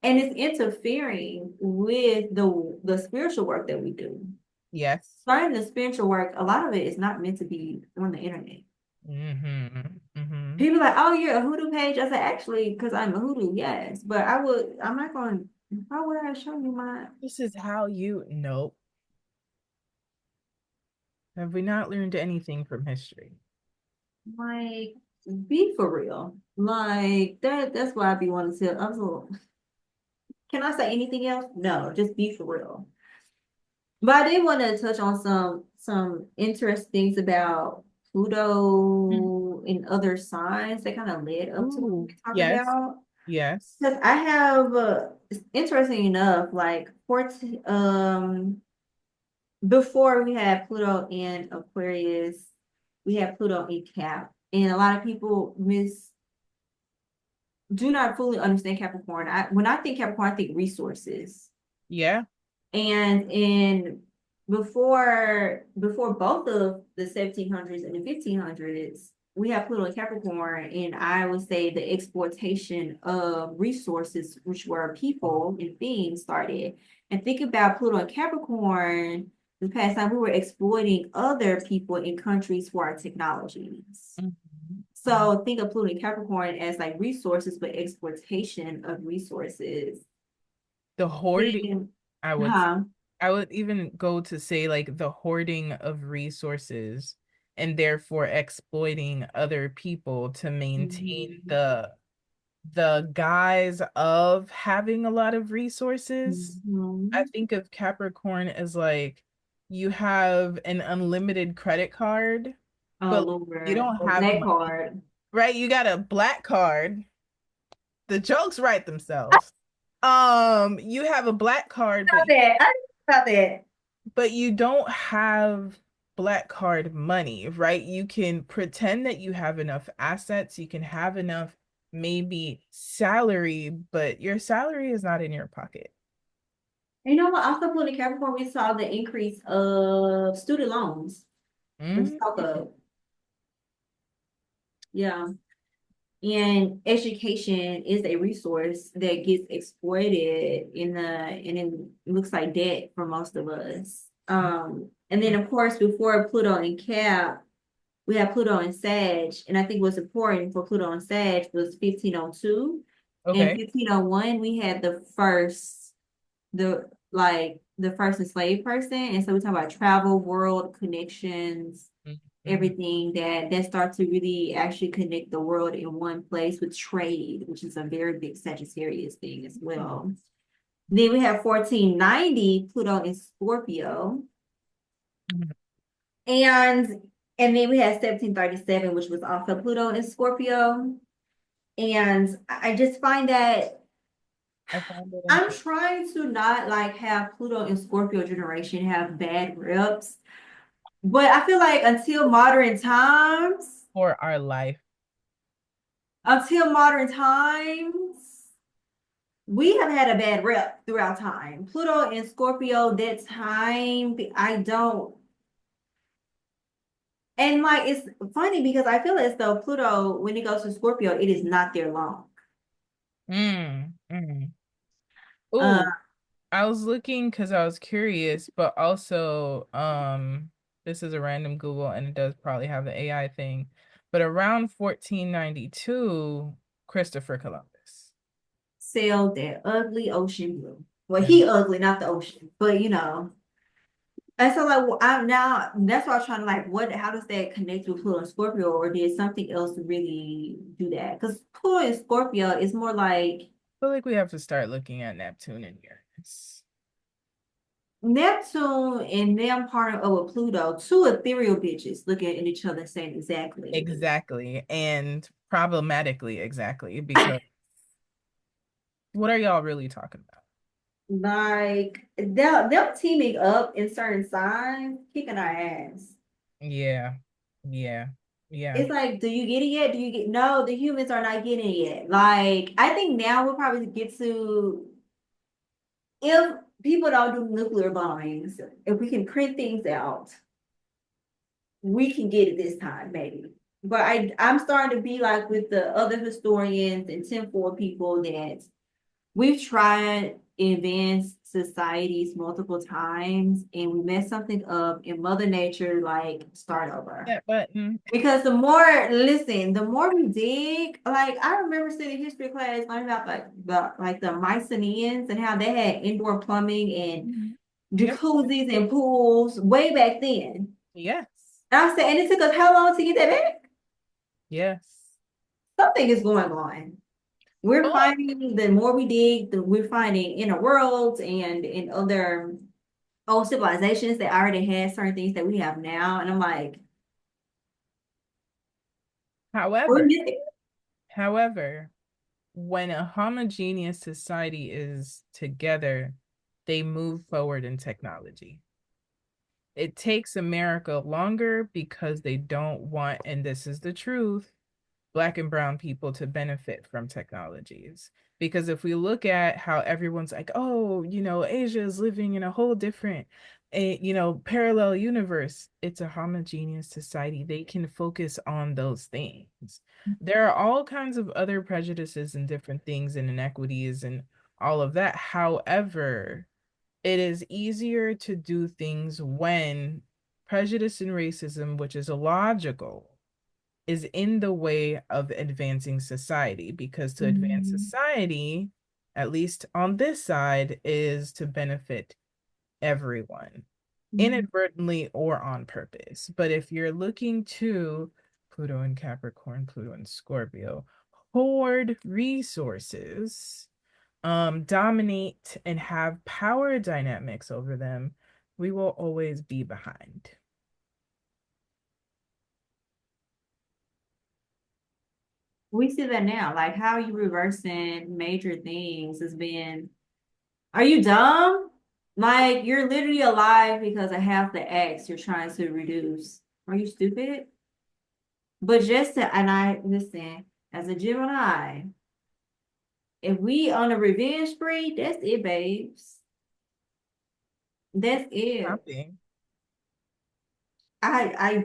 and it's interfering with the spiritual work that we do. Yes. Starting the spiritual work, a lot of it is not meant to be on the internet. Mm-hmm. Mm-hmm. People are like, oh, you're a hoodoo page. I said, actually, because I'm a hoodoo, yes. But I'm not going, why would I show you my, This is how you nope. Have we not learned anything from history? Like, be for real. Like that's why I be wanting to. I'm so, can I say anything else? No, just be for real. But I did want to touch on some interesting things about Mm. Pluto and other signs that kind of led up to what Ooh, we're talking yes, about. yes. Because I have, it's interesting enough, like 14, before we had Pluto in Aquarius, we had Pluto in Cap, and a lot of people do not fully understand Capricorn. When I think Capricorn, I think resources. Yeah. And in before both of the 1700s and the 1500s, we have Pluto and Capricorn, and I would say the exploitation of resources, which were people and things, started. And think about Pluto and Capricorn. The past time we were exploiting other people in countries for our technologies. Mhm. Mhm. So think of Pluto and Capricorn as like resources, but exploitation of resources. The hoarding, Then, I would huh? I would even go to say like the hoarding of resources and therefore exploiting other people to maintain Mhm. the guise of having a lot of resources. I Mhm. think of Capricorn as like you have an unlimited credit card, Oh, but you Lord. don't A have black money, card. right? You got a black card. The jokes write themselves. You have a black card, but About that. I didn't think about that. but you don't have black card money, right? You can pretend that you have enough assets, you can have enough maybe salary, but your salary is not in your pocket. You know what? Also, put in Capricorn, we saw the increase of student loans. Let's Mm, talk of, yeah. And education is a resource that gets exploited and it looks like debt for most of us. And then mm. of course, before Pluto and Cap, we have Pluto and Sag, and I think what's important for Pluto and Sag was 1502. In Okay. 1501, we had the first enslaved person. And so we talk about travel, world connections, Mhm. everything that starts to really actually connect the world in one place with trade, which is a very big Sagittarius thing as well. Then we have 1490, Pluto in Scorpio. Mhm. And and then we had 1737, which was also Pluto in Scorpio. And I just find that I find it I'm interesting trying to not like have Pluto in Scorpio generation have bad reps. But I feel like for our life. until modern times, we have had a bad rep throughout time. Pluto in Scorpio, that time, I don't. And like, it's funny because I feel as though Pluto, when it goes to Scorpio, it is not there long. Mm. Uh, Oh, I was looking because I was curious, but also this is a random Google and it does probably have the AI thing. But around 1492, Christopher Columbus. Sailed that ugly ocean blue. Well, And he ugly, not the ocean, but you know. And so like I'm now that's why I was trying to like how does that connect with Pluto and Scorpio, or did something else really do that? Because Pluto and Scorpio is more like I feel like we have to start looking at Neptune and Uranus. Neptune and them part of a Pluto, two ethereal bitches looking at each other saying exactly. Exactly. And problematically, exactly. Because what are y'all really talking about? Like them teaming up in certain signs, kicking our ass. Yeah. Yeah. Yeah. It's like, do you get it yet? Do you get no, the humans are not getting it yet. Like, I think now we'll probably get to if people don't do nuclear bombings, if we can print things out, we can get it this time, maybe. But I'm starting to be like with the other historians and tinfoil people that we've tried advanced societies multiple times and we mess something up and Mother Nature like start over. That button. Because the more we dig, like I remember sitting in history class learning about the Mycenaeans and how they had indoor plumbing and Mhm. Yep. jacuzzis and pools way back then. Yes. And I said, and it took us how long to get that back? Yes. Something is going on. We're Oh, finding the more we dig, we're finding inner worlds and in other old civilizations that already had certain things that we have now. And I'm like, we're however, missing. however, when a homogeneous society is together, they move forward in technology. It takes America longer because they don't want, and this is the truth, Black and brown people to benefit from technologies. Because if we look at how everyone's like, oh, Asia is living in a whole different, parallel universe, it's a homogeneous society. They can focus on those things. There are all kinds of other prejudices and different things and inequities and all of that. However, it is easier to do things when prejudice and racism, which is illogical, is in the way of advancing society, because to advance Mhm. society, at least on this side, is to benefit everyone, Mhm. inadvertently or on purpose. But if you're looking to Pluto and Capricorn, Pluto and Scorpio, hoard resources, dominate and have power dynamics over them, we will always be behind. We see that now. Like, how are you reversing major things has been, are you dumb? Like, you're literally alive because of half the acts you're trying to reduce. Are you stupid? But just to, and I listen, as a Gemini, if we on a revenge spree, that's it, babes. That's it. Copy. I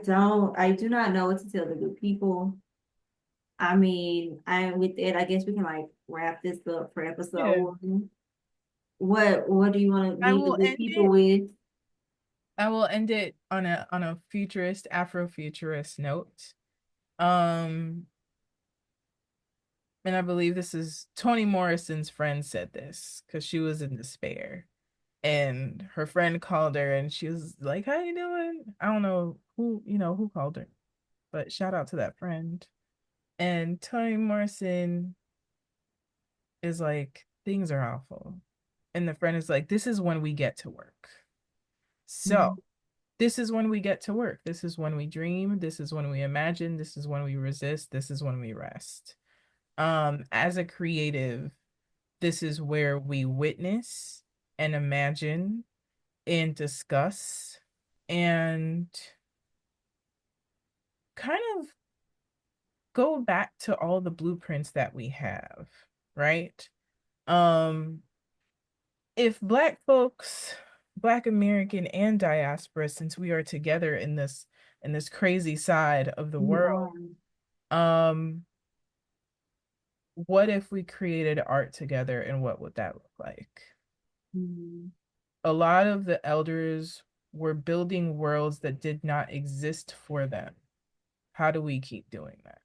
do not know what to tell the good people. I mean, I with it, I guess we can like wrap this up for Yeah. episode one. What do you want to I leave the will good end people it. with? I will end it on a futurist, Afrofuturist note. Um, and I believe this is Toni Morrison's friend said this because she was in despair. And her friend called her and she was like, how you doing? I don't know who called her, but shout out to that friend. And Toni Morrison is like, things are awful. And the friend is like, this is when we get to work. So Mhm. this is when we get to work. This is when we dream. This is when we imagine. This is when we resist. This is when we rest. As a creative, this is where we witness and imagine and discuss and kind of go back to all the blueprints that we have, right? Um, if Black folks, Black American and diaspora, since we are together in this crazy side of the We world, are. um, what if we created art together and what would that look like? Mhm. A lot of the elders were building worlds that did not exist for them. How do we keep doing that?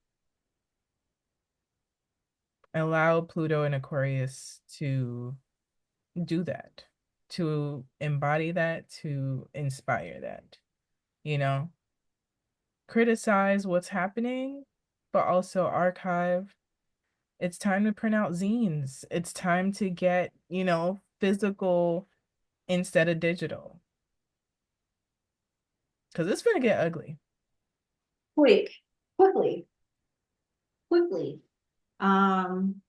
Allow Pluto and Aquarius to do that, to embody that, to inspire that, you know, criticize what's happening, but also archive. It's time to print out zines. It's time to get, physical instead of digital. Because it's gonna get ugly. Quick, quickly, quickly. Um,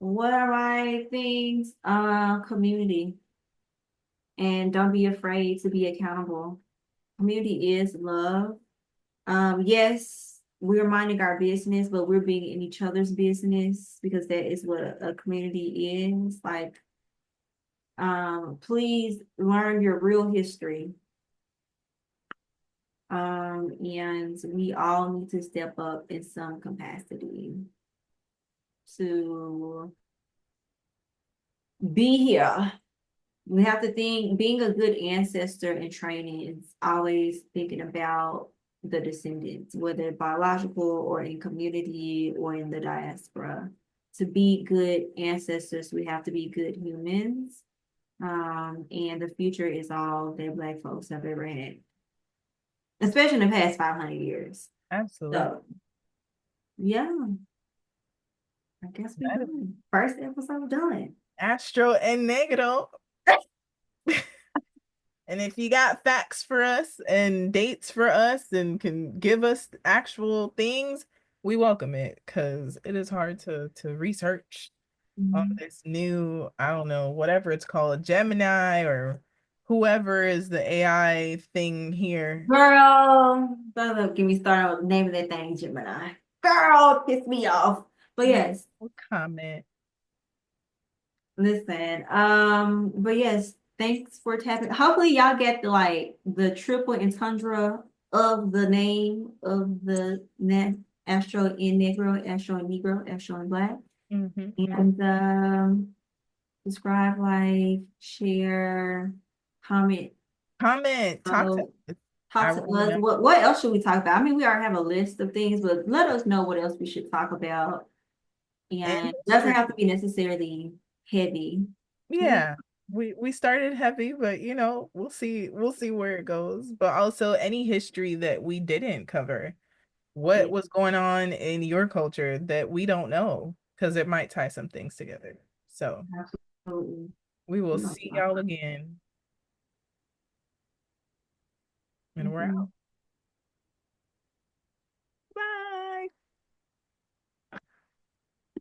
what are my things? Community. And don't be afraid to be accountable. Community is love. Yes, we're minding our business, but we're being in each other's business because that is what a community is. Like, please learn your real history. And we all need to step up in some capacity to be here. We have to think being a good ancestor in training is always thinking about the descendants, whether biological or in community or in the diaspora. To be good ancestors, we have to be good humans. And the future is all that Black folks have ever had. especially in the past 500 years. Absolutely. So, yeah, I guess we That is done. First episode done. Astro and Negro. And if you got facts for us and dates for us and can give us actual things, we welcome it because it is hard to research on Mhm. this new, I don't know, whatever it's called, Gemini or whoever is the AI thing here. Girl, don't get me started on the name of that thing, Gemini. Girl, piss me off. But No yes, comment. listen. But yes, thanks for tapping. Hopefully, y'all get the triple entendre of the name of the net Astro in Negro, Astro in Negro, Astro in Black. Hmm. And subscribe, like, share, comment, Comment, talk to follow, us. I talk to want to us. know. What else should we talk about? I mean, we already have a list of things, but let us know what else we should talk about. And And it doesn't history. have to be necessarily heavy. Yeah. Yeah. We started heavy, but we'll see where it goes. But also any history that we didn't cover. What Yeah, was going on in your culture that we don't know? Because it might tie some things together. So absolutely. we will We gonna see talk. y'all again, and we're out. Mhm.